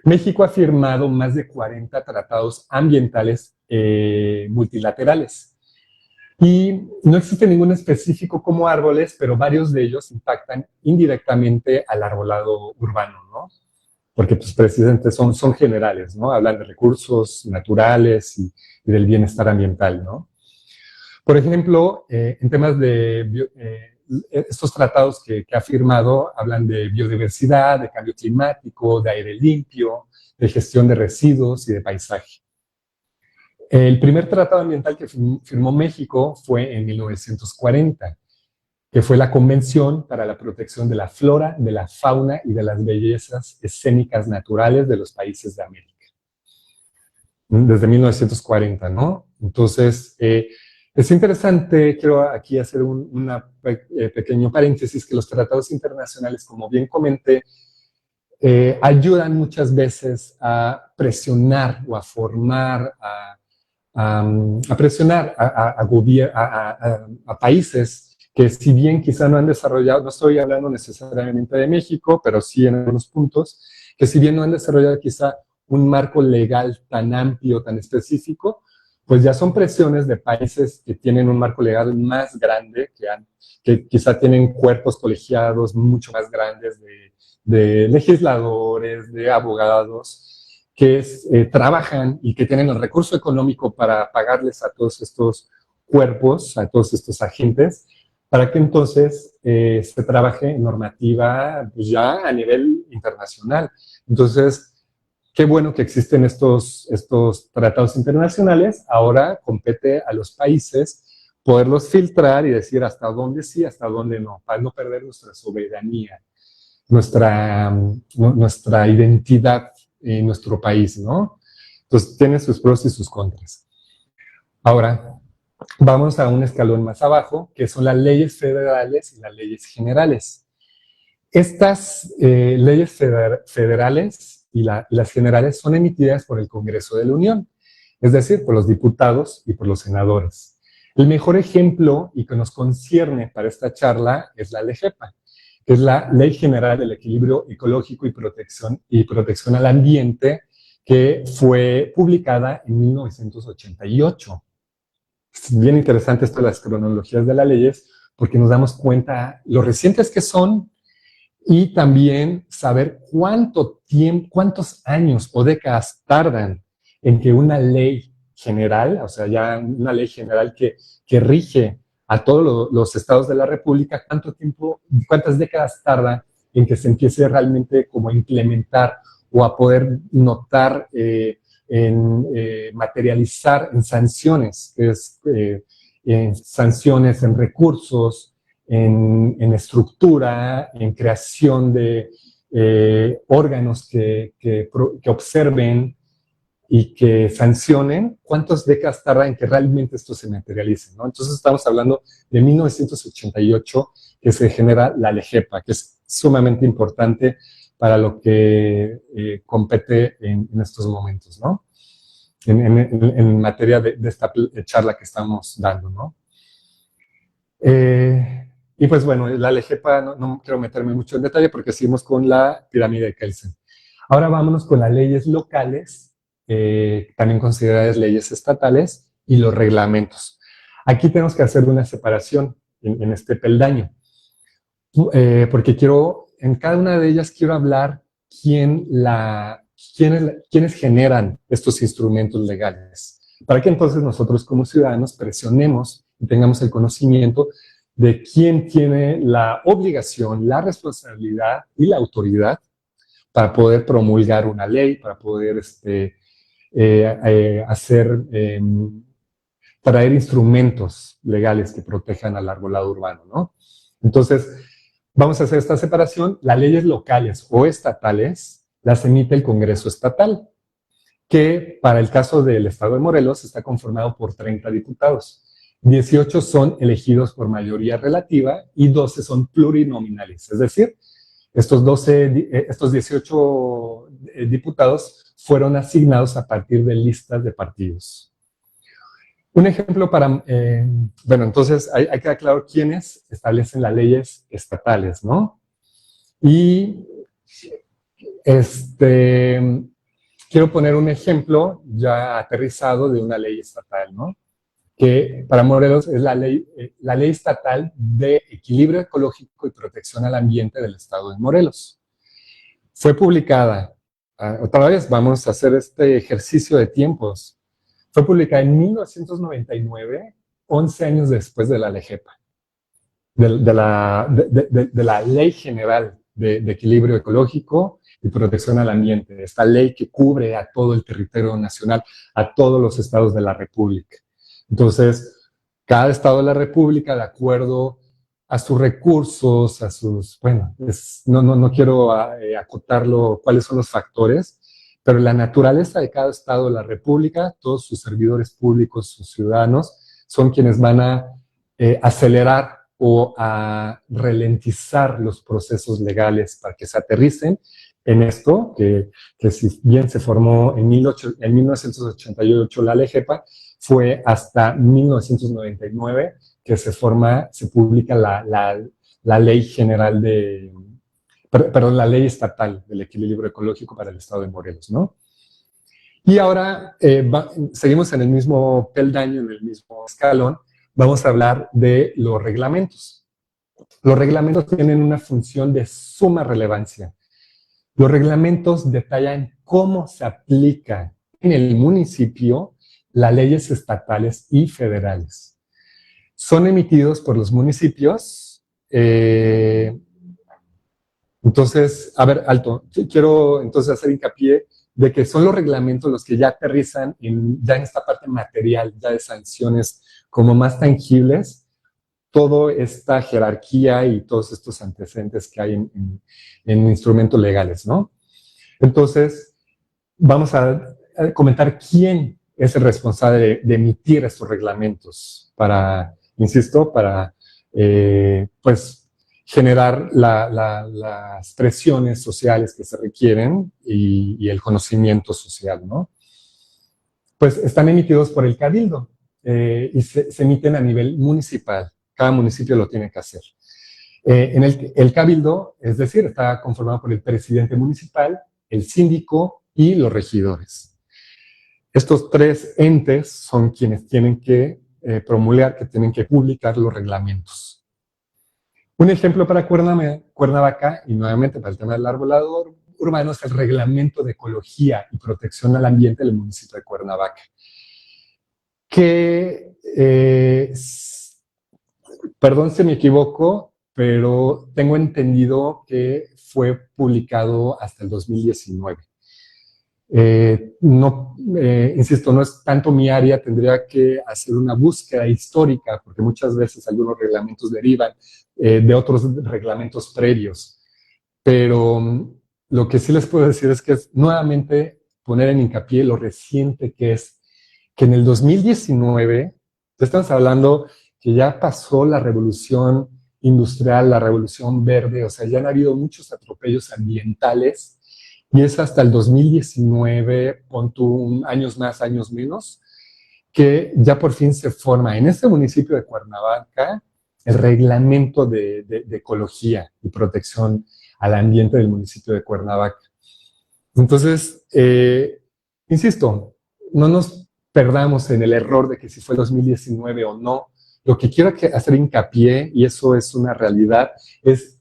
México ha firmado más de 40 tratados ambientales multilaterales. Y no existe ningún específico como árboles, pero varios de ellos impactan indirectamente al arbolado urbano, ¿no? Porque pues precisamente son generales, ¿no? Hablan de recursos naturales y del bienestar ambiental, ¿no? Por ejemplo, en temas de estos tratados que ha firmado hablan de biodiversidad, de cambio climático, de aire limpio, de gestión de residuos y de paisaje. El primer tratado ambiental que firmó México fue en 1940, que fue la Convención para la Protección de la Flora, de la Fauna y de las Bellezas Escénicas Naturales de los Países de América. Desde 1940, ¿no? Entonces, es interesante, quiero aquí hacer un pequeño paréntesis, que los tratados internacionales, como bien comenté, ayudan muchas veces a presionar o a formar, a presionar a países que, si bien quizá no han desarrollado, no estoy hablando necesariamente de México, pero sí en algunos puntos, que si bien no han desarrollado quizá un marco legal tan amplio, tan específico, pues ya son presiones de países que tienen un marco legal más grande, que quizá tienen cuerpos colegiados mucho más grandes de legisladores, de abogados, que trabajan y que tienen el recurso económico para pagarles a todos estos cuerpos, a todos estos agentes, para que entonces se trabaje en normativa pues ya a nivel internacional. Entonces, qué bueno que existen estos tratados internacionales. Ahora compete a los países poderlos filtrar y decir hasta dónde sí, hasta dónde no, para no perder nuestra soberanía, nuestra identidad en nuestro país, ¿no? Entonces, tiene sus pros y sus contras. Ahora, vamos a un escalón más abajo, que son las leyes federales y las leyes generales. Estas leyes federales y las generales son emitidas por el Congreso de la Unión, es decir, por los diputados y por los senadores. El mejor ejemplo y que nos concierne para esta charla es la LGEPA, que es la Ley General del Equilibrio Ecológico y Protección al Ambiente, que fue publicada en 1988. Es bien interesante esto de las cronologías de las leyes, porque nos damos cuenta lo recientes que son y también saber cuántos años o décadas tardan en que una ley general, o sea, ya una ley general que rige a todos los estados de la República, cuántas décadas tarda en que se empiece realmente como a implementar o a poder notar, materializar en sanciones, que es en sanciones, en recursos, en estructura, en creación de órganos que observen y que sancionen, cuántas décadas tarda en que realmente esto se materialice, ¿no? Entonces estamos hablando de 1988 que se genera la LGEPA, que es sumamente importante para lo que compete en estos momentos, ¿no? En materia de esta charla que estamos dando, ¿no? Y pues bueno, la LGEPA no quiero meterme mucho en detalle porque seguimos con la pirámide de Kelsen. Ahora vámonos con las leyes locales, también consideradas leyes estatales, y los reglamentos. Aquí tenemos que hacer una separación en este peldaño, porque en cada una de ellas quiero hablar quiénes generan estos instrumentos legales, para que entonces nosotros como ciudadanos presionemos y tengamos el conocimiento de quién tiene la obligación, la responsabilidad y la autoridad para poder promulgar una ley, para poder traer instrumentos legales que protejan al arbolado urbano, ¿no? Entonces, vamos a hacer esta separación. Las leyes locales o estatales las emite el Congreso Estatal, que para el caso del estado de Morelos está conformado por 30 diputados. 18 son elegidos por mayoría relativa y 12 son plurinominales, es decir, estos 18 diputados fueron asignados a partir de listas de partidos. Un ejemplo bueno, entonces hay que aclarar quiénes establecen las leyes estatales, ¿no? Y quiero poner un ejemplo ya aterrizado de una ley estatal, ¿no? Que para Morelos es la ley estatal de equilibrio ecológico y protección al ambiente del estado de Morelos. Fue publicada, otra vez vamos a hacer este ejercicio de tiempos, fue publicada en 1999, 11 años después de la LGEPA, de la Ley General de Equilibrio Ecológico y Protección al Ambiente, esta ley que cubre a todo el territorio nacional, a todos los estados de la República. Entonces, cada estado de la República, de acuerdo a sus recursos, bueno, no quiero acotarlo cuáles son los factores, pero la naturaleza de cada estado de la República, todos sus servidores públicos, sus ciudadanos, son quienes van a acelerar o a ralentizar los procesos legales para que se aterricen en esto, que si bien se formó en 1988 la LGEPA, fue hasta 1999 que se publica la Ley General la Ley Estatal del Equilibrio Ecológico para el Estado de Morelos, ¿no? Y ahora seguimos en el mismo peldaño, en el mismo escalón, vamos a hablar de los reglamentos. Los reglamentos tienen una función de suma relevancia. Los reglamentos detallan cómo se aplica en el municipio las leyes estatales y federales. Son emitidos por los municipios. Entonces, a ver, alto. Quiero entonces hacer hincapié de que son los reglamentos los que ya aterrizan ya en esta parte material, ya de sanciones como más tangibles, toda esta jerarquía y todos estos antecedentes que hay en instrumentos legales, ¿no? Entonces, vamos a comentar quién es el responsable de emitir estos reglamentos para, insisto, para, pues, generar las presiones sociales que se requieren y el conocimiento social, ¿no? Pues están emitidos por el Cabildo y se emiten a nivel municipal. Cada municipio lo tiene que hacer. En el Cabildo, es decir, está conformado por el presidente municipal, el síndico y los regidores. Estos tres entes son quienes tienen que promulgar, que tienen que publicar los reglamentos. Un ejemplo para Cuernavaca, y nuevamente para el tema del arbolado urbano, es el Reglamento de Ecología y Protección al Ambiente del municipio de Cuernavaca, que, perdón si me equivoco, pero tengo entendido que fue publicado hasta el 2019. Insisto, no es tanto mi área, tendría que hacer una búsqueda histórica, porque muchas veces algunos reglamentos derivan de otros reglamentos previos. Pero lo que sí les puedo decir es que es nuevamente poner en hincapié lo reciente que es, que en el 2019, ya estamos hablando que ya pasó la revolución industrial, la revolución verde, o sea, ya han habido muchos atropellos ambientales, y es hasta el 2019, pon tú años más, años menos, que ya por fin se forma en este municipio de Cuernavaca el reglamento de ecología y protección al ambiente del municipio de Cuernavaca. Entonces, insisto, no nos perdamos en el error de que si fue 2019 o no. Lo que quiero hacer hincapié, y eso es una realidad, es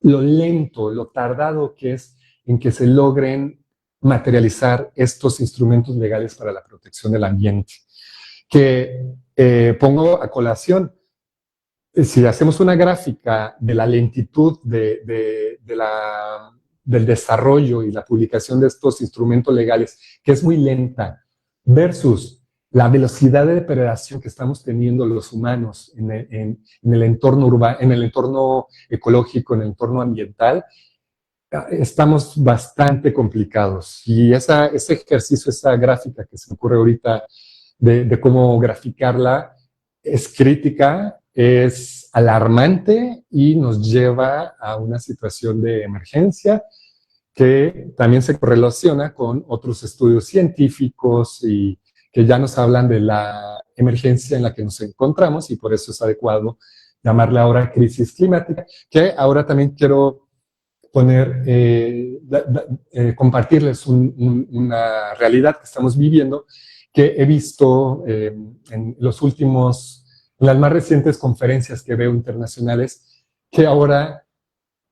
lo lento, lo tardado que es en que se logren materializar estos instrumentos legales para la protección del ambiente. Que pongo a colación, si hacemos una gráfica de la lentitud del desarrollo y la publicación de estos instrumentos legales, que es muy lenta, versus la velocidad de depredación que estamos teniendo los humanos en el entorno urbano, en el entorno ecológico, en el entorno ambiental, estamos bastante complicados. Y ese ejercicio, esa gráfica que se me ocurre ahorita de cómo graficarla, es crítica, es alarmante y nos lleva a una situación de emergencia que también se correlaciona con otros estudios científicos y que ya nos hablan de la emergencia en la que nos encontramos, y por eso es adecuado llamarle ahora crisis climática, que ahora también quiero poner, compartirles una realidad que estamos viviendo, que he visto en las más recientes conferencias que veo internacionales, que ahora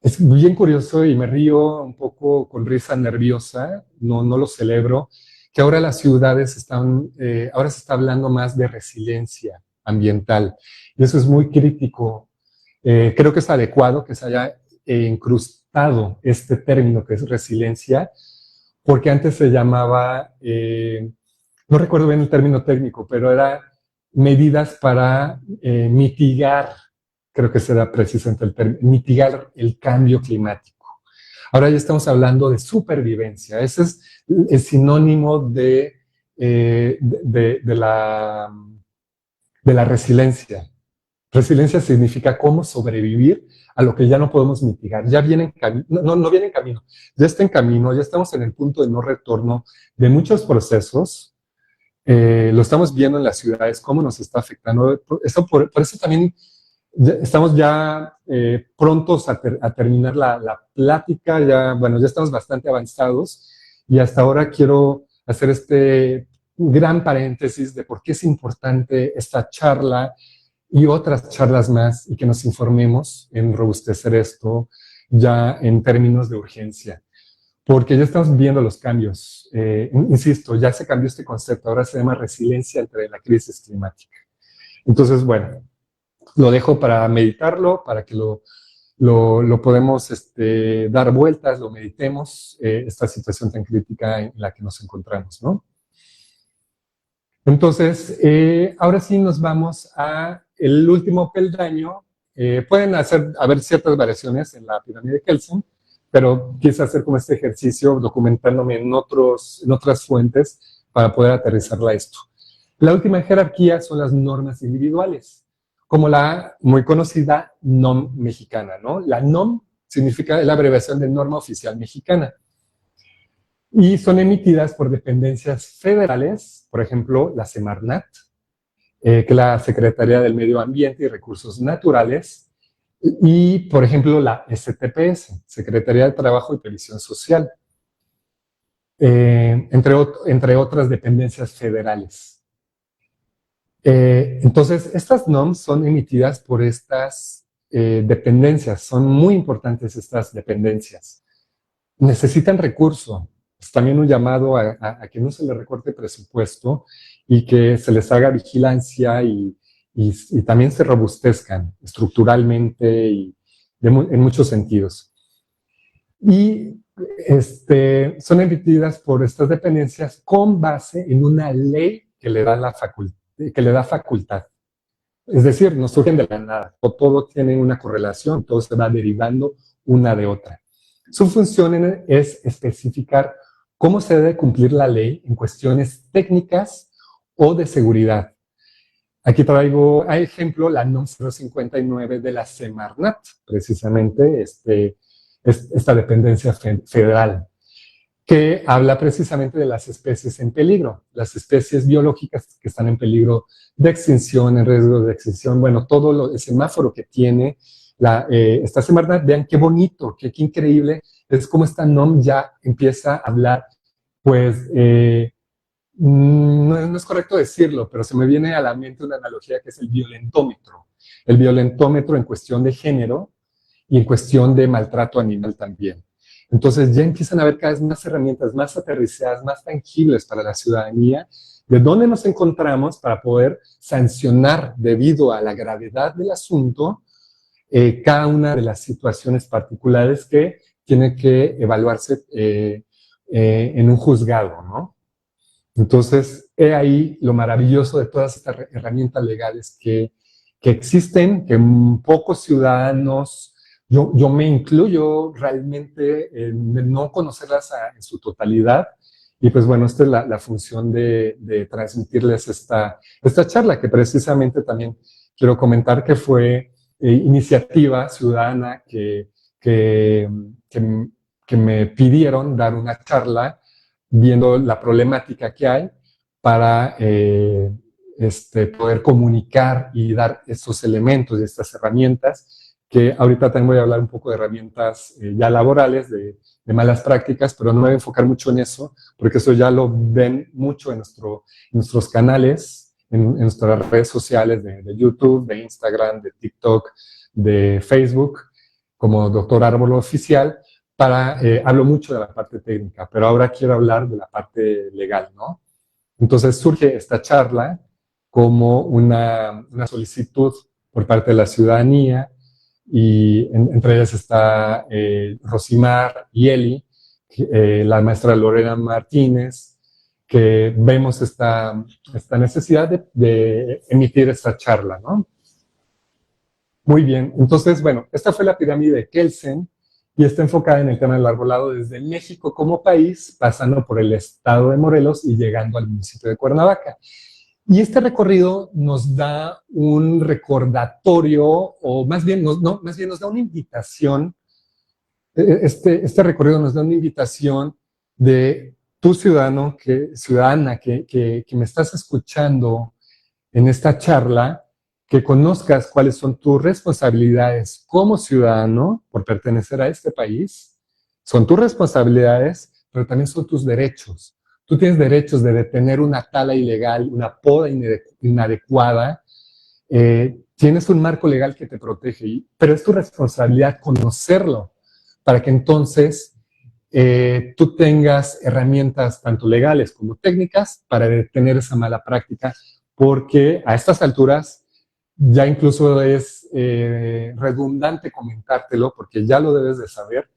es bien curioso y me río un poco con risa nerviosa, no lo celebro, que ahora las ciudades ahora se está hablando más de resiliencia ambiental, y eso es muy crítico. Creo que es adecuado que se haya incrustado este término que es resiliencia, porque antes se llamaba, no recuerdo bien el término técnico, pero era medidas para mitigar, creo que será precisamente el término, mitigar el cambio climático. Ahora ya estamos hablando de supervivencia. Ese es el sinónimo de la resiliencia. Resiliencia significa cómo sobrevivir a lo que ya no podemos mitigar. Ya viene en camino, no viene en camino, ya está en camino, ya estamos en el punto de no retorno de muchos procesos. Lo estamos viendo en las ciudades, cómo nos está afectando. Por eso también estamos ya prontos a terminar la plática. Ya estamos bastante avanzados, y hasta ahora quiero hacer este gran paréntesis de por qué es importante esta charla y otras charlas más, y que nos informemos en robustecer esto ya en términos de urgencia, porque ya estamos viendo los cambios. Insisto, ya se cambió este concepto, ahora se llama resiliencia ante la crisis climática. Entonces, bueno, lo dejo para meditarlo, para que lo lo podemos dar vueltas, lo meditemos, esta situación tan crítica en la que nos encontramos, ¿no? Entonces, ahora sí nos vamos a el último peldaño. Pueden haber ciertas variaciones en la pirámide de Kelsen, pero quise hacer como este ejercicio documentándome en otras fuentes para poder aterrizarla a esto. La última jerarquía son las normas individuales, como la muy conocida NOM mexicana, ¿no? La NOM significa la abreviación de Norma Oficial Mexicana. Y son emitidas por dependencias federales, por ejemplo, la Semarnat, que es la Secretaría del Medio Ambiente y Recursos Naturales, y, por ejemplo, la STPS, Secretaría de Trabajo y Previsión Social, entre otras dependencias federales. Entonces, estas NOMs son emitidas por estas dependencias, son muy importantes estas dependencias. Necesitan recurso. Es también un llamado a que no se les recorte presupuesto y que se les haga vigilancia y también se robustezcan estructuralmente y en muchos sentidos. Y son emitidas por estas dependencias con base en una ley que le da facultad. Es decir, no surgen de la nada, todo tiene una correlación, todo se va derivando una de otra. Su función es especificar cómo se debe cumplir la ley en cuestiones técnicas o de seguridad. Aquí traigo a ejemplo la NOM 059 de la Semarnat, precisamente esta dependencia federal, que habla precisamente de las especies en peligro, las especies biológicas que están en peligro de extinción, en riesgo de extinción, bueno, todo el semáforo que tiene esta Semarnat. Vean qué bonito, qué increíble, es como esta NOM ya empieza a hablar, pues, no es correcto decirlo, pero se me viene a la mente una analogía que es el violentómetro en cuestión de género y en cuestión de maltrato animal también. Entonces ya empiezan a haber cada vez más herramientas, más aterrizadas, más tangibles para la ciudadanía, de dónde nos encontramos para poder sancionar debido a la gravedad del asunto cada una de las situaciones particulares que tiene que evaluarse en un juzgado, ¿no? Entonces, he ahí lo maravilloso de todas estas herramientas legales que existen, que pocos ciudadanos, yo me incluyo realmente en no conocerlas en su totalidad. Y pues bueno, esta es la función de transmitirles esta charla, que precisamente también quiero comentar que fue iniciativa ciudadana que me pidieron dar una charla viendo la problemática que hay para poder comunicar y dar estos elementos y estas herramientas, que ahorita también voy a hablar un poco de herramientas ya laborales, de malas prácticas, pero no me voy a enfocar mucho en eso, porque eso ya lo ven mucho en nuestros canales, en nuestras redes sociales de YouTube, de Instagram, de TikTok, de Facebook, como Doctor Árbol Oficial. Hablo mucho de la parte técnica, pero ahora quiero hablar de la parte legal, ¿no? Entonces surge esta charla como una solicitud por parte de la ciudadanía, y entre ellas está Rosimar y Eli, la maestra Lorena Martínez, que vemos esta necesidad de emitir esta charla, ¿no? Muy bien, entonces, bueno, esta fue la pirámide de Kelsen, y está enfocada en el tema del arbolado desde México como país, pasando por el estado de Morelos y llegando al municipio de Cuernavaca. Y este recorrido nos da un recordatorio, o más bien nos da una invitación. Este recorrido nos da una invitación de tu ciudadana que me estás escuchando en esta charla, que conozcas cuáles son tus responsabilidades como ciudadano por pertenecer a este país. Son tus responsabilidades, pero también son tus derechos. Tú tienes derechos de detener una tala ilegal, una poda inadecuada. Tienes un marco legal que te protege, pero es tu responsabilidad conocerlo para que entonces tú tengas herramientas tanto legales como técnicas para detener esa mala práctica, porque a estas alturas ya incluso es redundante comentártelo porque ya lo debes de saber,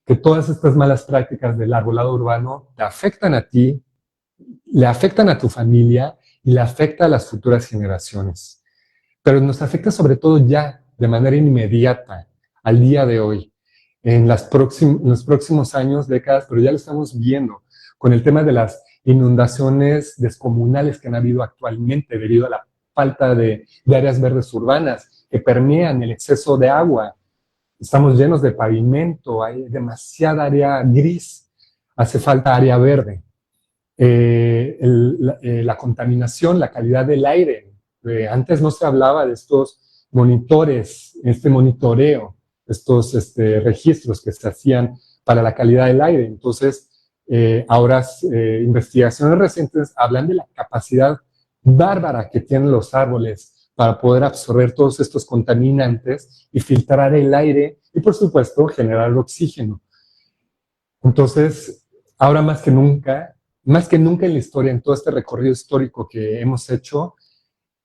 que todas estas malas prácticas del arbolado urbano te afectan a ti, le afectan a tu familia y le afecta a las futuras generaciones. Pero nos afecta sobre todo ya, de manera inmediata, al día de hoy, en los próximos años, décadas, pero ya lo estamos viendo con el tema de las inundaciones descomunales que han habido actualmente debido a la falta de áreas verdes urbanas que permean el exceso de agua. Estamos llenos de pavimento, hay demasiada área gris, hace falta área verde. La contaminación, la calidad del aire. Antes no se hablaba de estos monitores, este monitoreo, estos registros que se hacían para la calidad del aire. Entonces, ahora investigaciones recientes hablan de la capacidad bárbara que tienen los árboles para poder absorber todos estos contaminantes y filtrar el aire y, por supuesto, generar oxígeno. Entonces, ahora más que nunca en la historia, en todo este recorrido histórico que hemos hecho,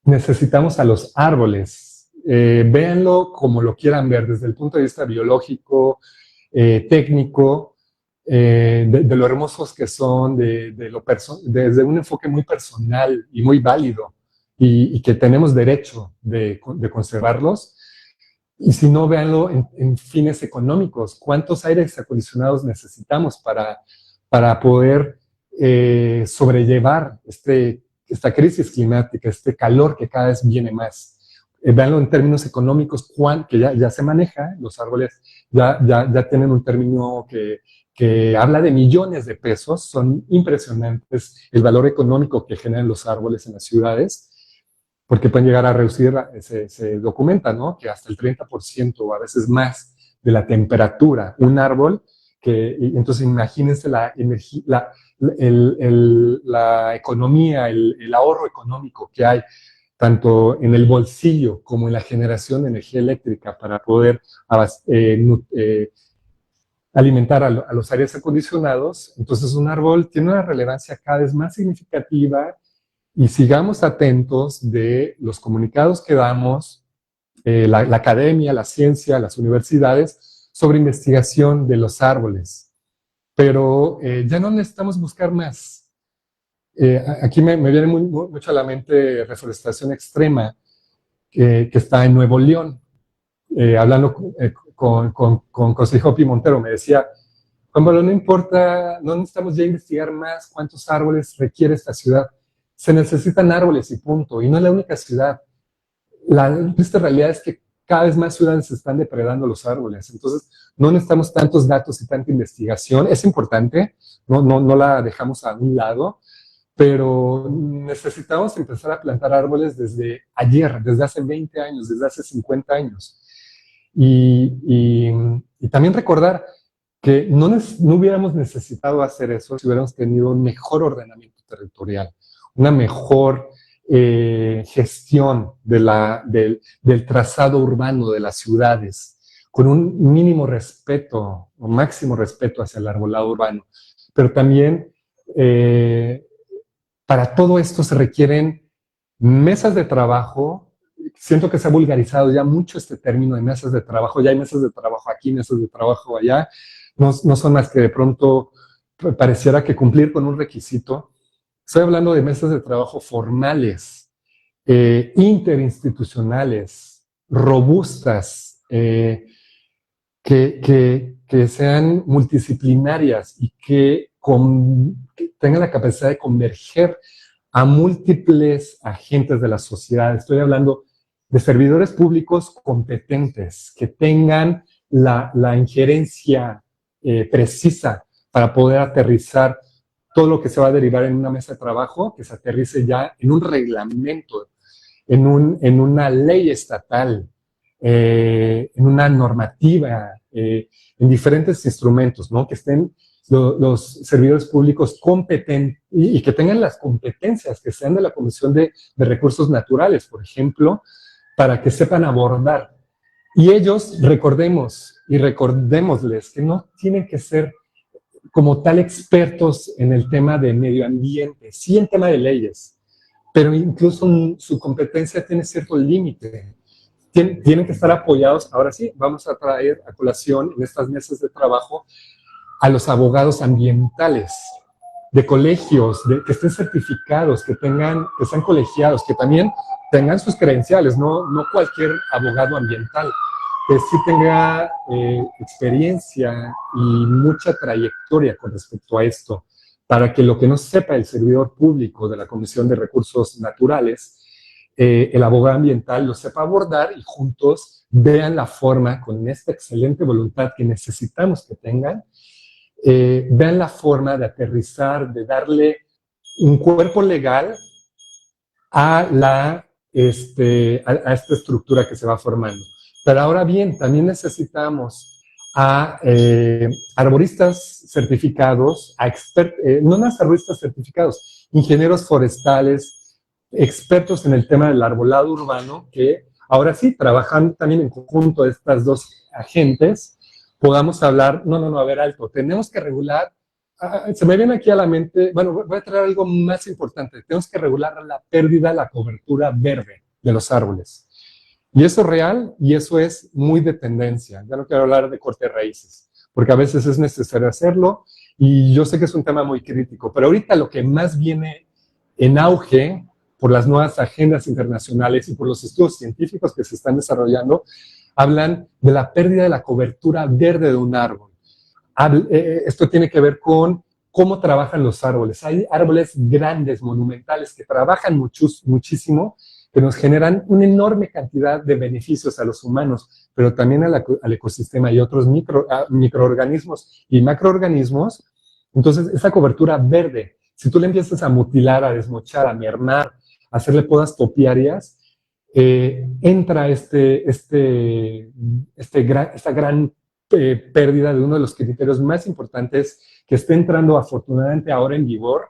necesitamos a los árboles. Véanlo como lo quieran ver, desde el punto de vista biológico, técnico, de lo hermosos que son, desde un enfoque muy personal y muy válido, y que tenemos derecho de conservarlos. Y si no, véanlo en fines económicos. ¿Cuántos aires acondicionados necesitamos para poder sobrellevar esta crisis climática, este calor que cada vez viene más? Véanlo en términos económicos, que ya se maneja, los árboles ya tienen un término que habla de millones de pesos, son impresionantes el valor económico que generan los árboles en las ciudades, porque pueden llegar a reducir, se documenta, ¿no?, que hasta el 30% o a veces más de la temperatura. Un árbol, entonces imagínense la economía, el ahorro económico que hay, tanto en el bolsillo como en la generación de energía eléctrica para poder alimentar a los aires acondicionados. Entonces un árbol tiene una relevancia cada vez más significativa. Y sigamos atentos de los comunicados que damos, la academia, la ciencia, las universidades, sobre investigación de los árboles. Pero ya no necesitamos buscar más. Aquí me viene mucho a la mente reforestación extrema, que está en Nuevo León. Hablando con José Jopi Montero, me decía, Juan Pablo, no importa, no necesitamos ya investigar más cuántos árboles requiere esta ciudad. Se necesitan árboles y punto. Y no es la única ciudad. La triste realidad es que cada vez más ciudades están depredando los árboles. Entonces, no necesitamos tantos datos y tanta investigación. Es importante, no la dejamos a un lado, pero necesitamos empezar a plantar árboles desde ayer, desde hace 20 años, desde hace 50 años. Y también recordar que no hubiéramos necesitado hacer eso si hubiéramos tenido un mejor ordenamiento territorial, una mejor gestión del trazado urbano de las ciudades, con un mínimo respeto o máximo respeto hacia el arbolado urbano. Pero también para todo esto se requieren mesas de trabajo. Siento que se ha vulgarizado ya mucho este término de mesas de trabajo. Ya hay mesas de trabajo aquí, mesas de trabajo allá. No son más que de pronto pareciera que cumplir con un requisito. Estoy hablando de mesas de trabajo formales, interinstitucionales, robustas, que sean multidisciplinarias y que tengan la capacidad de converger a múltiples agentes de la sociedad. Estoy hablando de servidores públicos competentes, que tengan la injerencia precisa para poder aterrizar todo lo que se va a derivar en una mesa de trabajo, que se aterrice ya en un reglamento, en una ley estatal, en una normativa, en diferentes instrumentos, ¿no? Que estén los servidores públicos competentes y que tengan las competencias que sean de la Comisión de Recursos Naturales, por ejemplo, para que sepan abordar. Y ellos, recordémosles que no tienen que ser como tal expertos en el tema de medio ambiente, sí en tema de leyes, pero incluso su competencia tiene cierto límite. Tienen que estar apoyados. Ahora sí, vamos a traer a colación en estas mesas de trabajo a los abogados ambientales de colegios, que estén certificados, que sean colegiados, que también tengan sus credenciales, no cualquier abogado ambiental, que sí tenga experiencia y mucha trayectoria con respecto a esto, para que lo que no sepa el servidor público de la Comisión de Recursos Naturales, el abogado ambiental lo sepa abordar y juntos vean la forma, con esta excelente voluntad que necesitamos que tengan, vean la forma de aterrizar, de darle un cuerpo legal a esta estructura que se va formando. Pero ahora bien, también necesitamos a arboristas certificados, no más arboristas certificados, ingenieros forestales, expertos en el tema del arbolado urbano, que ahora sí, trabajando también en conjunto de estas dos agentes, podamos hablar, no, a ver, alto, tenemos que regular, se me viene aquí a la mente, bueno, voy a traer algo más importante, tenemos que regular la pérdida, la cobertura verde de los árboles. Y eso es real y eso es muy de tendencia. Ya no quiero hablar de corte de raíces, porque a veces es necesario hacerlo y yo sé que es un tema muy crítico, pero ahorita lo que más viene en auge por las nuevas agendas internacionales y por los estudios científicos que se están desarrollando, hablan de la pérdida de la cobertura verde de un árbol. Esto tiene que ver con cómo trabajan los árboles. Hay árboles grandes, monumentales, que trabajan muchísimo, que nos generan una enorme cantidad de beneficios a los humanos, pero también al ecosistema y otros microorganismos y macroorganismos. Entonces, esa cobertura verde, si tú le empiezas a mutilar, a desmochar, a mermar, a hacerle podas topiarias, entra esta gran pérdida de uno de los criterios más importantes que está entrando afortunadamente ahora en vigor.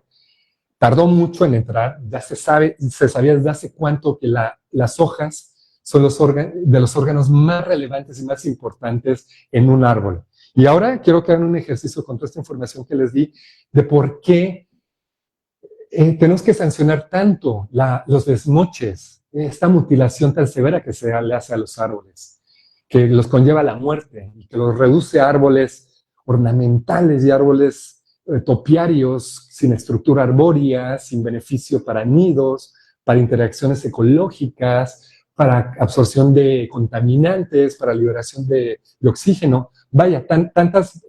Tardó mucho en entrar, ya se sabía desde hace cuánto que las hojas son de los órganos más relevantes y más importantes en un árbol. Y ahora quiero que hagan un ejercicio con toda esta información que les di de por qué tenemos que sancionar tanto los desmoches, esta mutilación tan severa que se le hace a los árboles, que los conlleva a la muerte y que los reduce a árboles ornamentales y árboles topiarios sin estructura arbórea, sin beneficio para nidos, para interacciones ecológicas, para absorción de contaminantes, para liberación de oxígeno. Vaya, tantas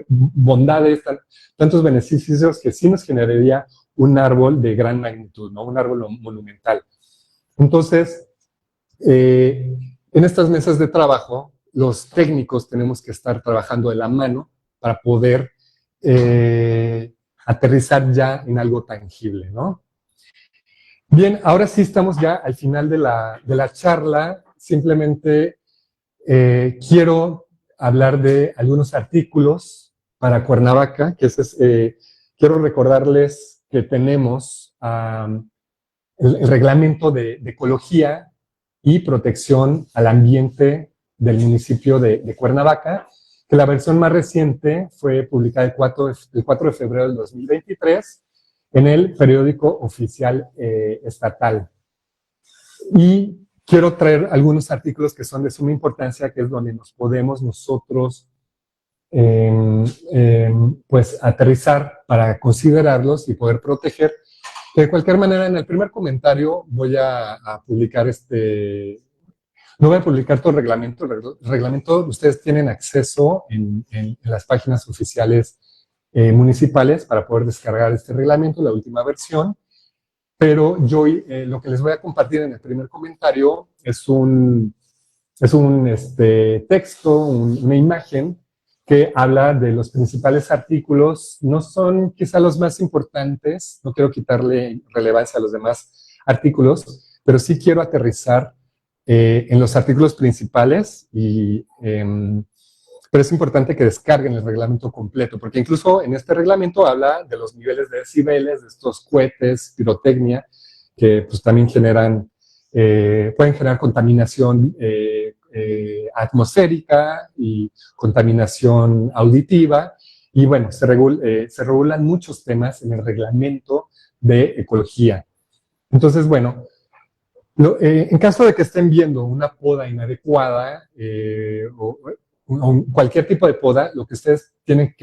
bondades, tantos beneficios que sí nos generaría un árbol de gran magnitud, ¿no? Un árbol monumental. Entonces, en estas mesas de trabajo, los técnicos tenemos que estar trabajando de la mano para poder aterrizar ya en algo tangible, ¿no? Bien, ahora sí estamos ya al final de la charla. Simplemente quiero hablar de algunos artículos para Cuernavaca, quiero recordarles que tenemos el reglamento de ecología y protección al ambiente del municipio de Cuernavaca, que la versión más reciente fue publicada el 4 de febrero del 2023 en el periódico oficial estatal. Y quiero traer algunos artículos que son de suma importancia, que es donde nos podemos nosotros pues aterrizar para considerarlos y poder proteger. De cualquier manera, en el primer comentario voy a publicar no voy a publicar todo el reglamento. El reglamento ustedes tienen acceso en las páginas oficiales municipales para poder descargar este reglamento, la última versión. Pero yo lo que les voy a compartir en el primer comentario es un texto, una imagen que habla de los principales artículos. No son quizá los más importantes, no quiero quitarle relevancia a los demás artículos, pero sí quiero aterrizar en los artículos principales, pero es importante que descarguen el reglamento completo, porque incluso en este reglamento habla de los niveles de decibeles, de estos cohetes, pirotecnia, que pues también pueden generar contaminación atmosférica y contaminación auditiva. Y bueno, se regulan muchos temas en el reglamento de ecología. Entonces, bueno, en caso de que estén viendo una poda inadecuada o cualquier tipo de poda, lo que ustedes tienen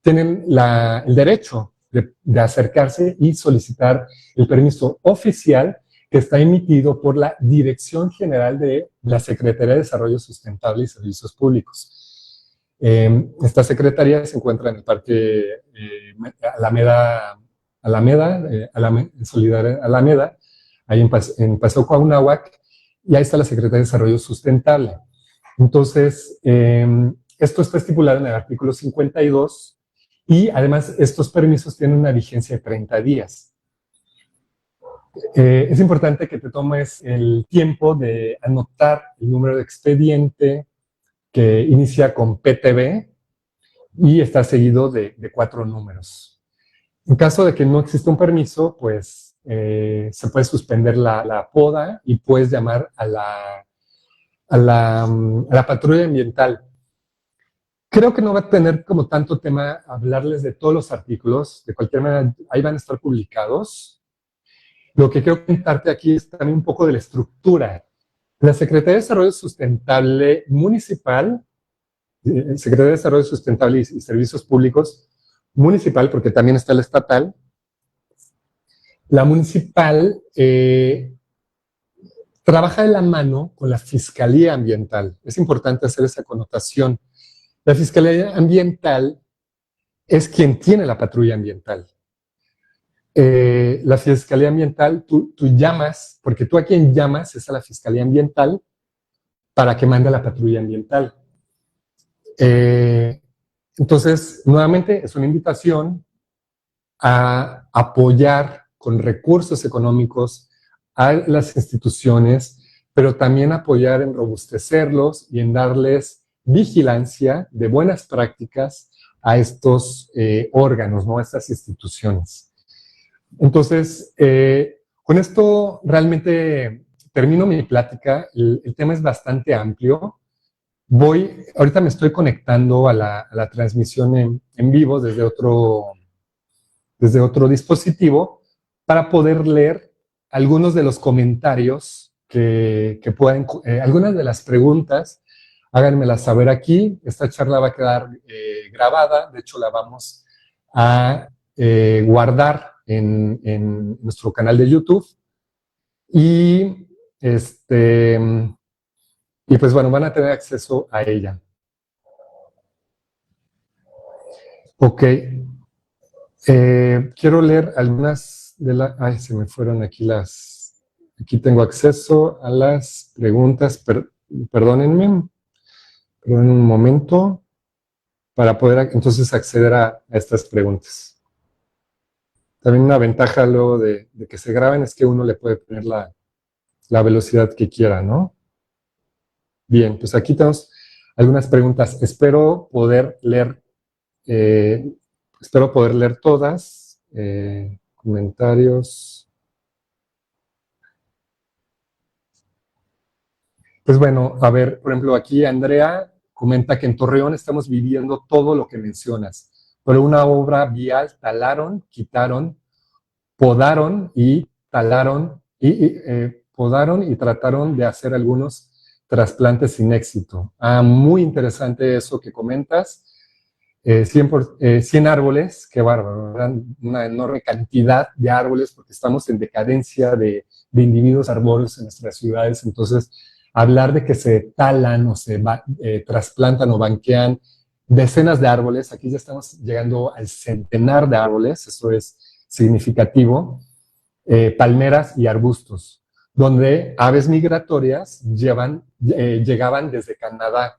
el derecho de acercarse y solicitar el permiso oficial que está emitido por la Dirección General de la Secretaría de Desarrollo Sustentable y Servicios Públicos. Esta secretaría se encuentra en el Parque Alameda, ahí en Paseo Cuauhnáhuac, y ahí está la Secretaría de Desarrollo Sustentable. Entonces, esto está estipulado en el artículo 52 y además estos permisos tienen una vigencia de 30 días. Es importante que te tomes el tiempo de anotar el número de expediente que inicia con PTB y está seguido de 4 números. En caso de que no exista un permiso, pues se puede suspender la poda y puedes llamar a la patrulla ambiental. Creo que no va a tener como tanto tema hablarles de todos los artículos, de cualquier manera, ahí van a estar publicados. Lo que quiero contarte aquí es también un poco de la estructura. La Secretaría de Desarrollo Sustentable Municipal, Secretaría de Desarrollo Sustentable y Servicios Públicos Municipal, porque también está la estatal. La municipal trabaja de la mano con la Fiscalía Ambiental. Es importante hacer esa connotación. La Fiscalía Ambiental es quien tiene la patrulla ambiental. La Fiscalía Ambiental, tú llamas, porque tú a quien llamas es a la Fiscalía Ambiental para que mande la patrulla ambiental. Entonces, nuevamente, es una invitación a apoyar con recursos económicos a las instituciones, pero también apoyar en robustecerlos y en darles vigilancia de buenas prácticas a estos órganos, ¿no? A estas instituciones. Entonces, con esto realmente termino mi plática. El tema es bastante amplio. Ahorita me estoy conectando a la transmisión en vivo desde otro dispositivo para poder leer algunos de los comentarios que puedan, algunas de las preguntas, háganmelas saber aquí. Esta charla va a quedar grabada, de hecho la vamos a guardar en nuestro canal de YouTube. Y pues bueno, van a tener acceso a ella. Ok. Quiero leer algunas de las... Ay, se me fueron aquí las... Aquí tengo acceso a las preguntas. Perdónenme. Perdónenme un momento para poder entonces acceder a estas preguntas. También una ventaja luego de que se graben es que uno le puede poner la velocidad que quiera, ¿no? Bien, pues aquí tenemos algunas preguntas. Espero poder leer todas. Comentarios. Pues bueno, a ver, por ejemplo, aquí Andrea comenta que en Torreón estamos viviendo todo lo que mencionas. Por una obra vial talaron, quitaron, podaron y talaron podaron y trataron de hacer algunos trasplantes sin éxito. Muy interesante eso que comentas. 100 árboles, qué bárbaro, ¿verdad? Una enorme cantidad de árboles porque estamos en decadencia de individuos arbóreos en nuestras ciudades. Entonces, hablar de que se talan o se trasplantan o banquean decenas de árboles, aquí ya estamos llegando al centenar de árboles, eso es significativo, palmeras y arbustos, donde aves migratorias llegaban desde Canadá.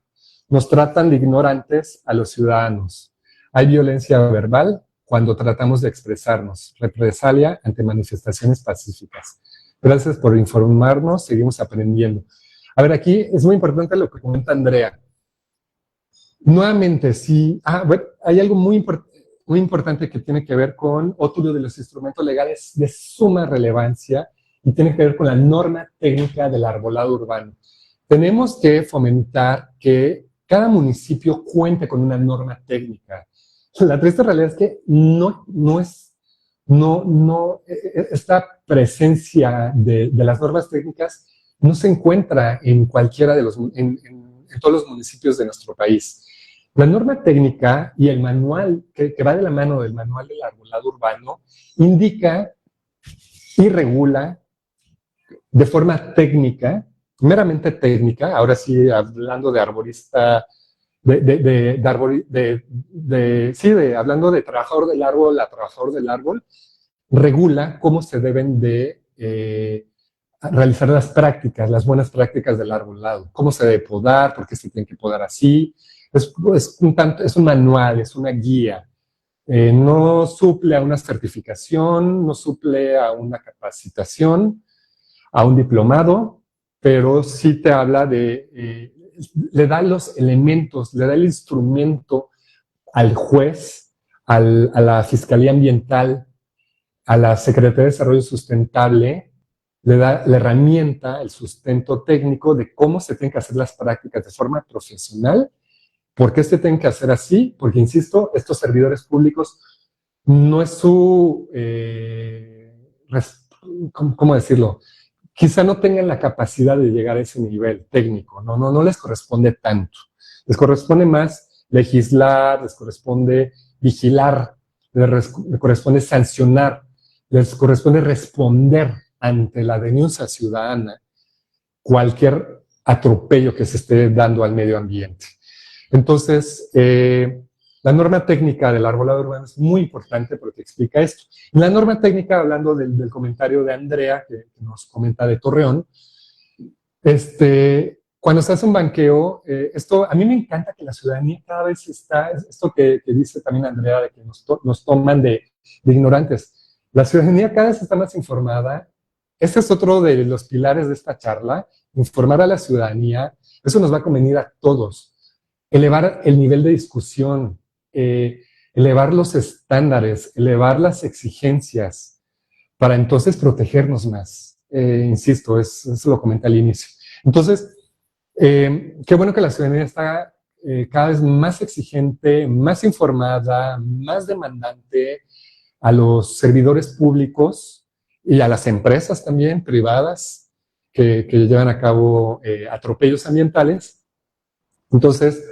Nos tratan de ignorantes a los ciudadanos. Hay violencia verbal cuando tratamos de expresarnos, represalia ante manifestaciones pacíficas. Gracias por informarnos, seguimos aprendiendo. A ver, aquí es muy importante lo que comenta Andrea. Nuevamente, sí, bueno, hay algo muy importante que tiene que ver con otro de los instrumentos legales de suma relevancia y tiene que ver con la norma técnica del arbolado urbano. Tenemos que fomentar que cada municipio cuente con una norma técnica. La triste realidad es que no esta presencia de las normas técnicas no se encuentra en cualquiera de en todos los municipios de nuestro país. La norma técnica y el manual, que va de la mano del manual del arbolado urbano, indica y regula de forma técnica, meramente técnica, ahora sí hablando de arborista, hablando de trabajador del árbol a trabajador del árbol, regula cómo se deben de realizar las prácticas, las buenas prácticas del arbolado, cómo se debe podar, por qué se tiene que podar así. Es un manual, es una guía. No suple a una certificación, no suple a una capacitación, a un diplomado, pero sí te habla le da los elementos, le da el instrumento al juez, a la Fiscalía Ambiental, a la Secretaría de Desarrollo Sustentable, le da la herramienta, el sustento técnico de cómo se tienen que hacer las prácticas de forma profesional. ¿Por qué se tienen que hacer así? Porque, insisto, estos servidores públicos no es su, ¿cómo decirlo? Quizá no tengan la capacidad de llegar a ese nivel técnico, no les corresponde tanto. Les corresponde más legislar, les corresponde vigilar, les corresponde sancionar, les corresponde responder ante la denuncia ciudadana cualquier atropello que se esté dando al medio ambiente. Entonces, la norma técnica del arbolado urbano es muy importante porque explica esto. La norma técnica, hablando del comentario de Andrea, que nos comenta de Torreón, cuando se hace un banqueo, a mí me encanta que la ciudadanía cada vez esto que dice también Andrea, de que nos toman de ignorantes. La ciudadanía cada vez está más informada. Este es otro de los pilares de esta charla, informar a la ciudadanía. Eso nos va a convenir a todos. Elevar el nivel de discusión, elevar los estándares, elevar las exigencias, para entonces protegernos más. Insisto, eso lo comenté al inicio. Entonces, qué bueno que la ciudadanía está cada vez más exigente, más informada, más demandante a los servidores públicos y a las empresas también privadas que llevan a cabo atropellos ambientales. Entonces,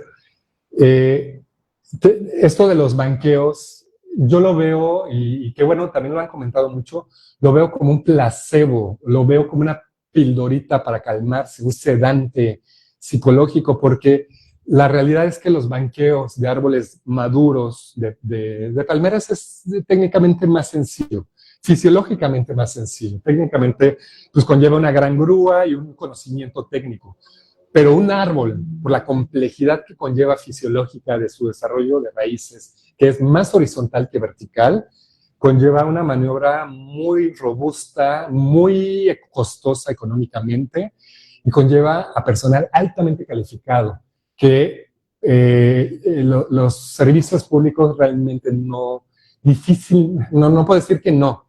esto de los banqueos, yo lo veo, y qué bueno, también lo han comentado mucho, lo veo como un placebo, lo veo como una pildorita para calmarse, un sedante psicológico, porque la realidad es que los banqueos de árboles maduros, de palmeras, es técnicamente más sencillo, fisiológicamente más sencillo. Técnicamente, pues conlleva una gran grúa y un conocimiento técnico. Pero un árbol, por la complejidad que conlleva fisiológica de su desarrollo de raíces, que es más horizontal que vertical, conlleva una maniobra muy robusta, muy costosa económicamente, y conlleva a personal altamente calificado, que los servicios públicos realmente no puedo decir que no.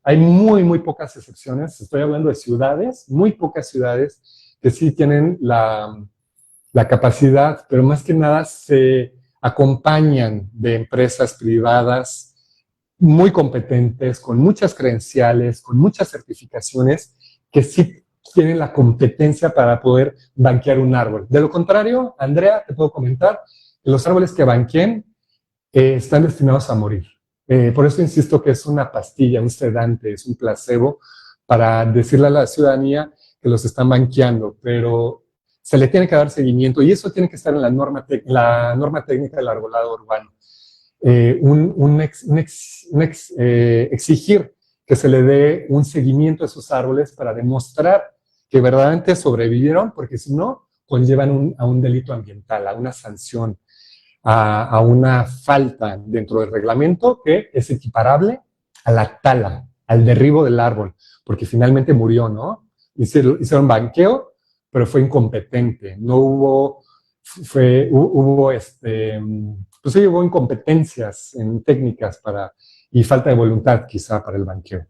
Hay muy pocas excepciones, estoy hablando de ciudades, muy pocas ciudades que sí tienen la capacidad, pero más que nada se acompañan de empresas privadas muy competentes, con muchas credenciales, con muchas certificaciones, que sí tienen la competencia para poder banquear un árbol. De lo contrario, Andrea, te puedo comentar que los árboles que banqueen están destinados a morir. Por eso insisto que es una pastilla, un sedante, es un placebo para decirle a la ciudadanía que los están banqueando, pero se le tiene que dar seguimiento y eso tiene que estar en la norma técnica del arbolado urbano. Exigir que se le dé un seguimiento a esos árboles para demostrar que verdaderamente sobrevivieron, porque si no, conllevan a un delito ambiental, a una sanción, a una falta dentro del reglamento que es equiparable a la tala, al derribo del árbol, porque finalmente murió, ¿no? Hicieron banqueo, pero fue incompetente, no hubo, pues sí, hubo incompetencias en técnicas y falta de voluntad quizá para el banqueo.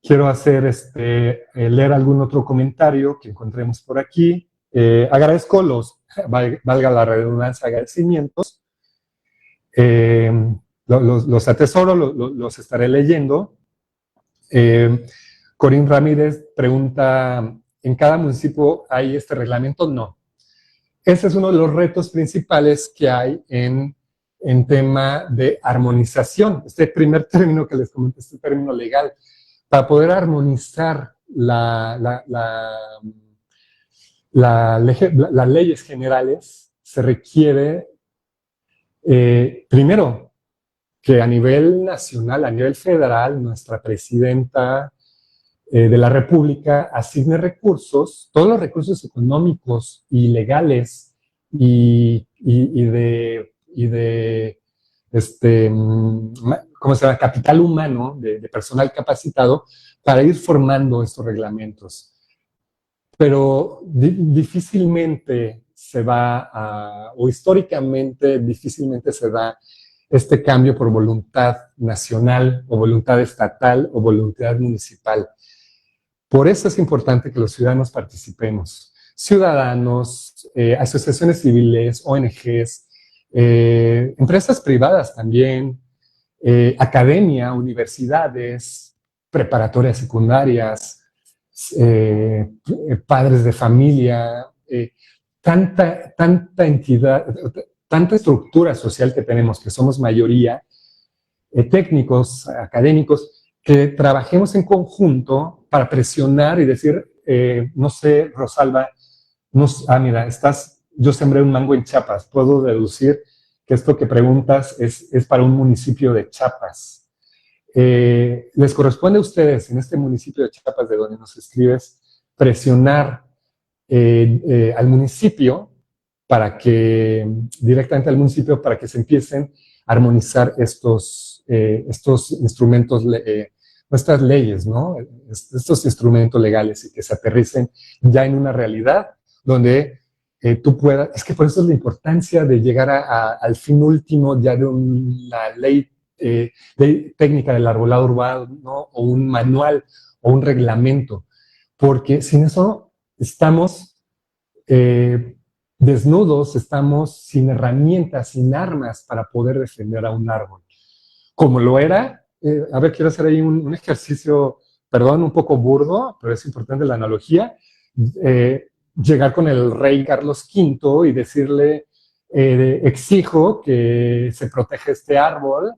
Quiero leer algún otro comentario que encontremos por aquí. Agradezco valga la redundancia, agradecimientos los atesoro, los estaré leyendo. Corín Ramírez pregunta, ¿en cada municipio hay este reglamento? No. Ese es uno de los retos principales que hay en tema de armonización. Este primer término que les comenté, este término legal, para poder armonizar las leyes generales, se requiere, primero, que a nivel nacional, a nivel federal, nuestra presidenta de la República asigne recursos, todos los recursos económicos y legales y de ¿cómo se llama? Capital humano, de personal capacitado, para ir formando estos reglamentos. Pero difícilmente se va o históricamente difícilmente se da este cambio por voluntad nacional o voluntad estatal o voluntad municipal. Por eso es importante que los ciudadanos participemos. Ciudadanos, asociaciones civiles, ONGs, empresas privadas también, academia, universidades, preparatorias secundarias, padres de familia, tanta entidad, tanta estructura social que tenemos, que somos mayoría, técnicos, académicos, que trabajemos en conjunto para presionar y decir, no sé, Rosalba, mira, yo sembré un mango en Chiapas, puedo deducir que esto que preguntas es para un municipio de Chiapas. Les corresponde a ustedes en este municipio de Chiapas, de donde nos escribes, presionar al municipio directamente al municipio para que se empiecen a armonizar estos instrumentos, nuestras leyes, ¿no? Estos instrumentos legales y que se aterricen ya en una realidad donde tú puedas, es que por eso es la importancia de llegar al fin último ya de una ley técnica del arbolado urbano, ¿no? O un manual o un reglamento, porque sin eso estamos desnudos, estamos sin herramientas, sin armas para poder defender a un árbol. Como lo era, a ver, quiero hacer ahí un ejercicio, perdón, un poco burdo, pero es importante la analogía, llegar con el rey Carlos V y decirle, exijo que se proteja este árbol,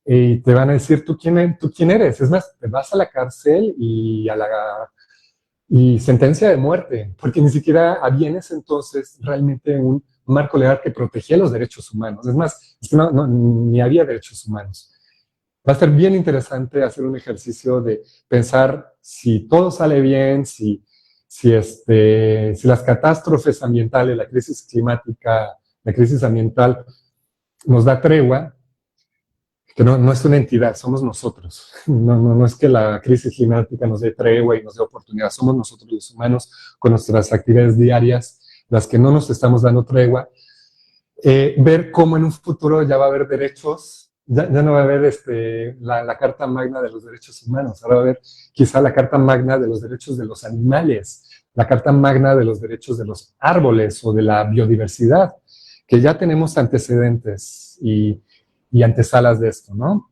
y te van a decir, ¿tú quién eres? Es más, te vas a la cárcel y sentencia de muerte, porque ni siquiera había en ese entonces realmente un marco legal que protegía los derechos humanos. Es más, es que ni había derechos humanos. Va a ser bien interesante hacer un ejercicio de pensar si todo sale bien, si las catástrofes ambientales, la crisis climática, la crisis ambiental nos da tregua, que no es una entidad, somos nosotros. No es que la crisis climática nos dé tregua y nos dé oportunidad, somos nosotros los humanos con nuestras actividades diarias, las que no nos estamos dando tregua. Ver cómo en un futuro ya va a haber derechos, ya no va a haber la Carta Magna de los Derechos Humanos, ahora va a haber quizá la Carta Magna de los Derechos de los Animales, la Carta Magna de los Derechos de los Árboles o de la biodiversidad, que ya tenemos antecedentes y antesalas de esto, ¿no?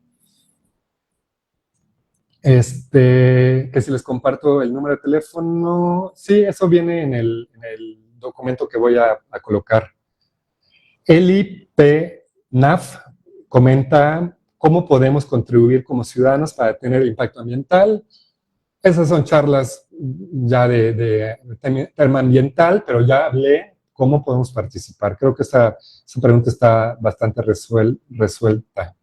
Que si les comparto el número de teléfono, sí, eso viene en el documento que voy a colocar. Eli P. Naf comenta cómo podemos contribuir como ciudadanos para tener impacto ambiental. Esas son charlas ya de tema ambiental, pero ya hablé cómo podemos participar. Creo que esa pregunta está bastante resuelta.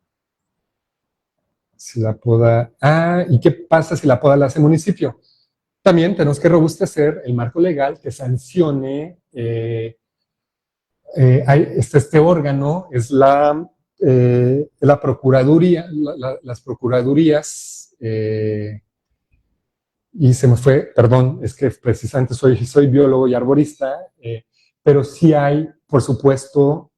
Si la poda... ¿y qué pasa si la poda la hace el municipio? También tenemos que robustecer el marco legal que sancione este órgano, es la Procuraduría, las Procuradurías, y se me fue, perdón, es que precisamente soy biólogo y arborista, pero sí hay, por supuesto,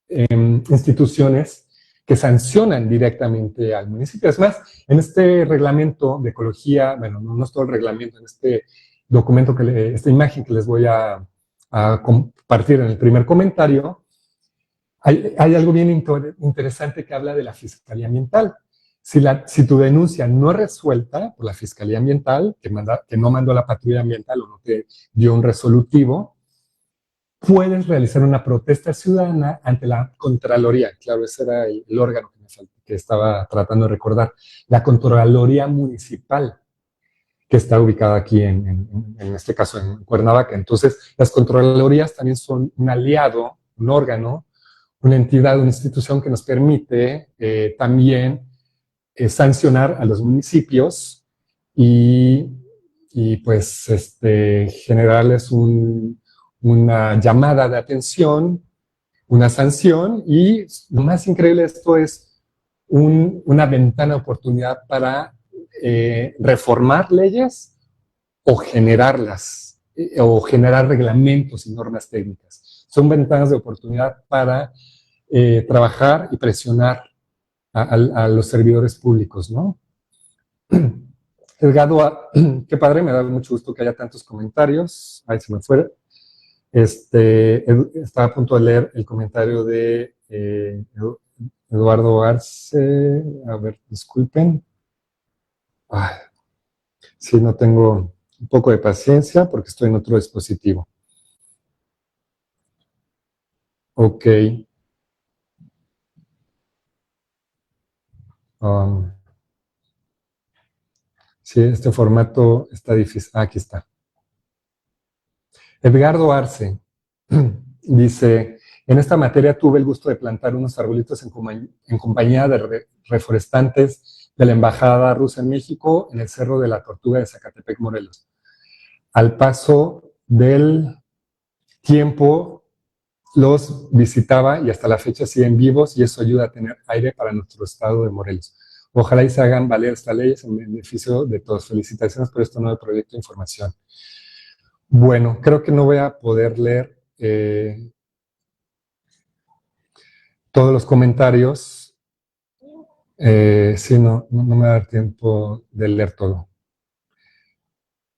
instituciones que sancionan directamente al municipio. Es más, en este reglamento de ecología, bueno, no es todo el reglamento, en este documento, esta imagen que les voy a compartir en el primer comentario, Hay algo bien interesante que habla de la Fiscalía Ambiental. Si tu denuncia no es resuelta por la Fiscalía Ambiental, que no mandó la patrulla ambiental o no te dio un resolutivo, puedes realizar una protesta ciudadana ante la Contraloría. Claro, ese era el órgano que estaba tratando de recordar. La Contraloría Municipal, que está ubicada aquí en este caso en Cuernavaca. Entonces, las Contralorías también son un aliado, un órgano, una entidad, una institución que nos permite también sancionar a los municipios y, y pues generarles una llamada de atención, una sanción, y lo más increíble de esto es una ventana de oportunidad para reformar leyes o generarlas, o generar reglamentos y normas técnicas. Son ventanas de oportunidad para trabajar y presionar a los servidores públicos, ¿no? Edgardo, qué padre, me da mucho gusto que haya tantos comentarios. Ahí se me fue. Estaba a punto de leer el comentario de Eduardo Arce. A ver, disculpen. Ay, sí, no tengo un poco de paciencia porque estoy en otro dispositivo. Ok. Sí, este formato está difícil. Aquí está. Edgardo Arce dice, en esta materia tuve el gusto de plantar unos arbolitos en compañía de reforestantes de la Embajada Rusa en México en el Cerro de la Tortuga de Zacatepec, Morelos. Al paso del tiempo los visitaba y hasta la fecha siguen vivos y eso ayuda a tener aire para nuestro estado de Morelos. Ojalá y se hagan valer estas leyes en beneficio de todos. Felicitaciones por este nuevo proyecto de información. Bueno, creo que no voy a poder leer todos los comentarios. Sí, no me va a dar tiempo de leer todo.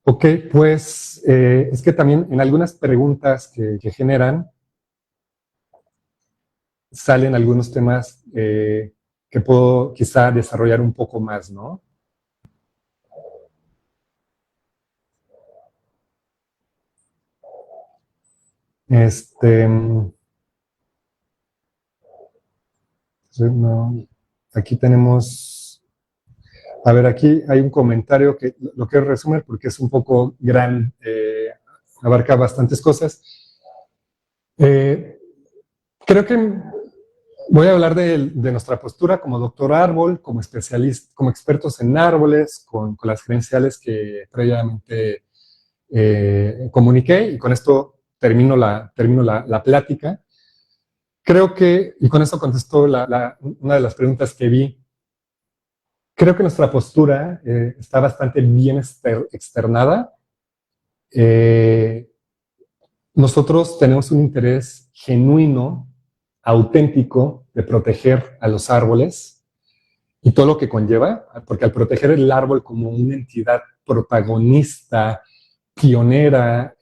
Ok, pues es que también en algunas preguntas que generan salen algunos temas que puedo quizá desarrollar un poco más, ¿no? No, aquí tenemos, a ver, aquí hay un comentario que lo quiero resumir porque es un poco gran, abarca bastantes cosas. Creo que voy a hablar de nuestra postura como doctor árbol, como especialista, como expertos en árboles, con las credenciales que previamente comuniqué, y con esto termino la plática. Creo que, y con eso contestó una de las preguntas que vi, creo que nuestra postura está bastante bien externada. Nosotros tenemos un interés genuino, auténtico, de proteger a los árboles y todo lo que conlleva, porque al proteger el árbol como una entidad protagonista, pionera,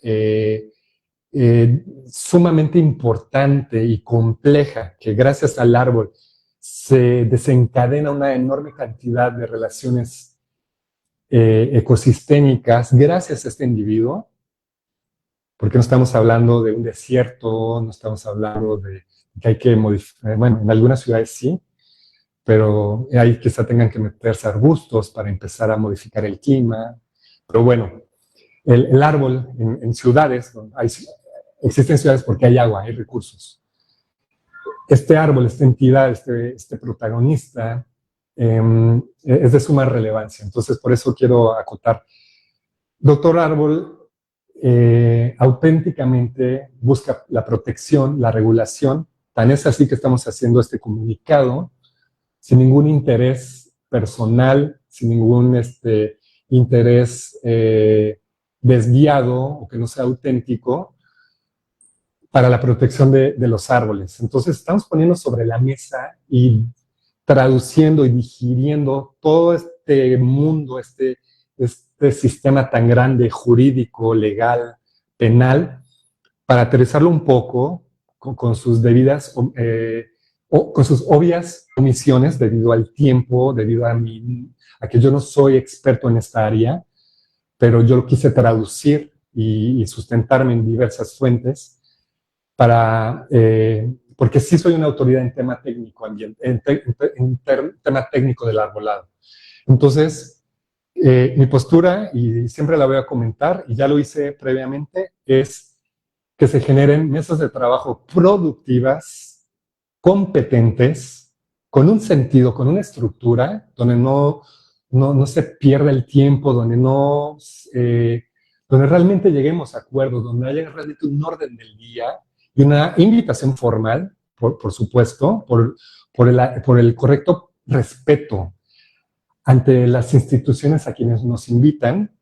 sumamente importante y compleja, que gracias al árbol se desencadena una enorme cantidad de relaciones ecosistémicas gracias a este individuo, porque no estamos hablando de un desierto, no estamos hablando de que hay que modificar, bueno, en algunas ciudades sí, pero ahí quizá tengan que meterse arbustos para empezar a modificar el clima. Pero bueno, el árbol en ciudades, existen ciudades porque hay agua, hay recursos. Este árbol, esta entidad, este protagonista, es de suma relevancia. Entonces, por eso quiero acotar. Doctor Árbol auténticamente busca la protección, la regulación. Tan es así que estamos haciendo este comunicado sin ningún interés personal, sin ningún interés desviado o que no sea auténtico para la protección de los árboles. Entonces estamos poniendo sobre la mesa y traduciendo y digiriendo todo este mundo, este sistema tan grande, jurídico, legal, penal, para aterrizarlo un poco con sus debidas, con sus obvias omisiones debido al tiempo, debido a que yo no soy experto en esta área, pero yo lo quise traducir y sustentarme en diversas fuentes porque sí soy una autoridad en tema técnico, tema técnico del arbolado. Entonces, mi postura, y siempre la voy a comentar, y ya lo hice previamente, es que se generen mesas de trabajo productivas, competentes, con un sentido, con una estructura, donde no se pierda el tiempo, donde realmente lleguemos a acuerdos, donde haya realmente un orden del día y una invitación formal, por supuesto, por el correcto respeto ante las instituciones a quienes nos invitan,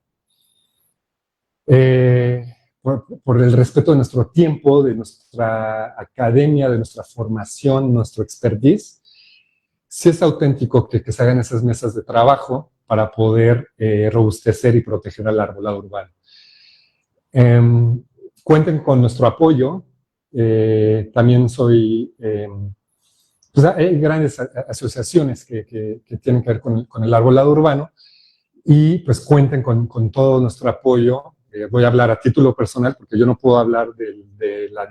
por el respeto de nuestro tiempo, de nuestra academia, de nuestra formación, nuestro expertise. Sí es auténtico que se hagan esas mesas de trabajo para poder robustecer y proteger al arbolado urbano. Cuenten con nuestro apoyo. También pues hay grandes asociaciones que tienen que ver con el arbolado urbano y pues cuenten con todo nuestro apoyo. Voy a hablar a título personal porque yo no puedo hablar de la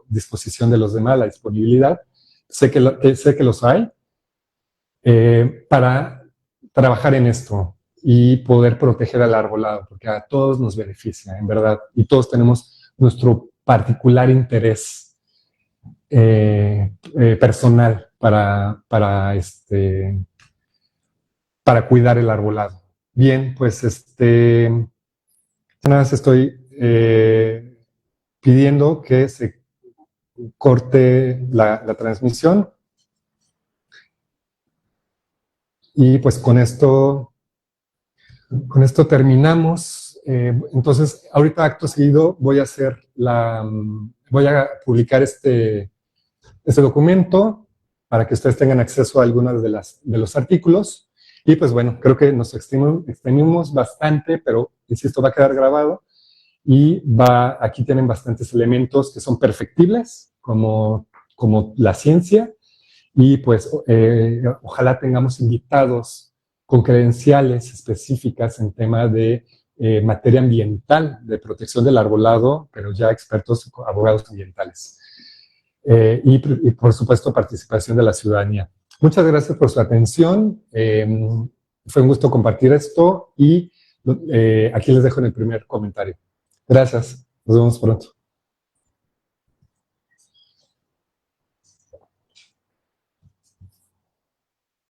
disposición de los demás, la disponibilidad. Sé que los hay para trabajar en esto y poder proteger al arbolado, porque a todos nos beneficia, en verdad, y todos tenemos nuestro particular interés personal para cuidar el arbolado. Bien, pues nada más estoy pidiendo que se corte la transmisión. Y pues con esto terminamos. Entonces, ahorita acto seguido voy a publicar este documento para que ustedes tengan acceso a algunos de los artículos. Y pues bueno, creo que nos extendimos bastante, pero insisto, va a quedar grabado. Y aquí tienen bastantes elementos que son perfectibles, como la ciencia. Y pues ojalá tengamos invitados con credenciales específicas en tema de materia ambiental, de protección del arbolado, pero ya expertos, abogados ambientales. Y por supuesto participación de la ciudadanía. Muchas gracias por su atención. Fue un gusto compartir esto y aquí les dejo en el primer comentario. Gracias. Nos vemos pronto.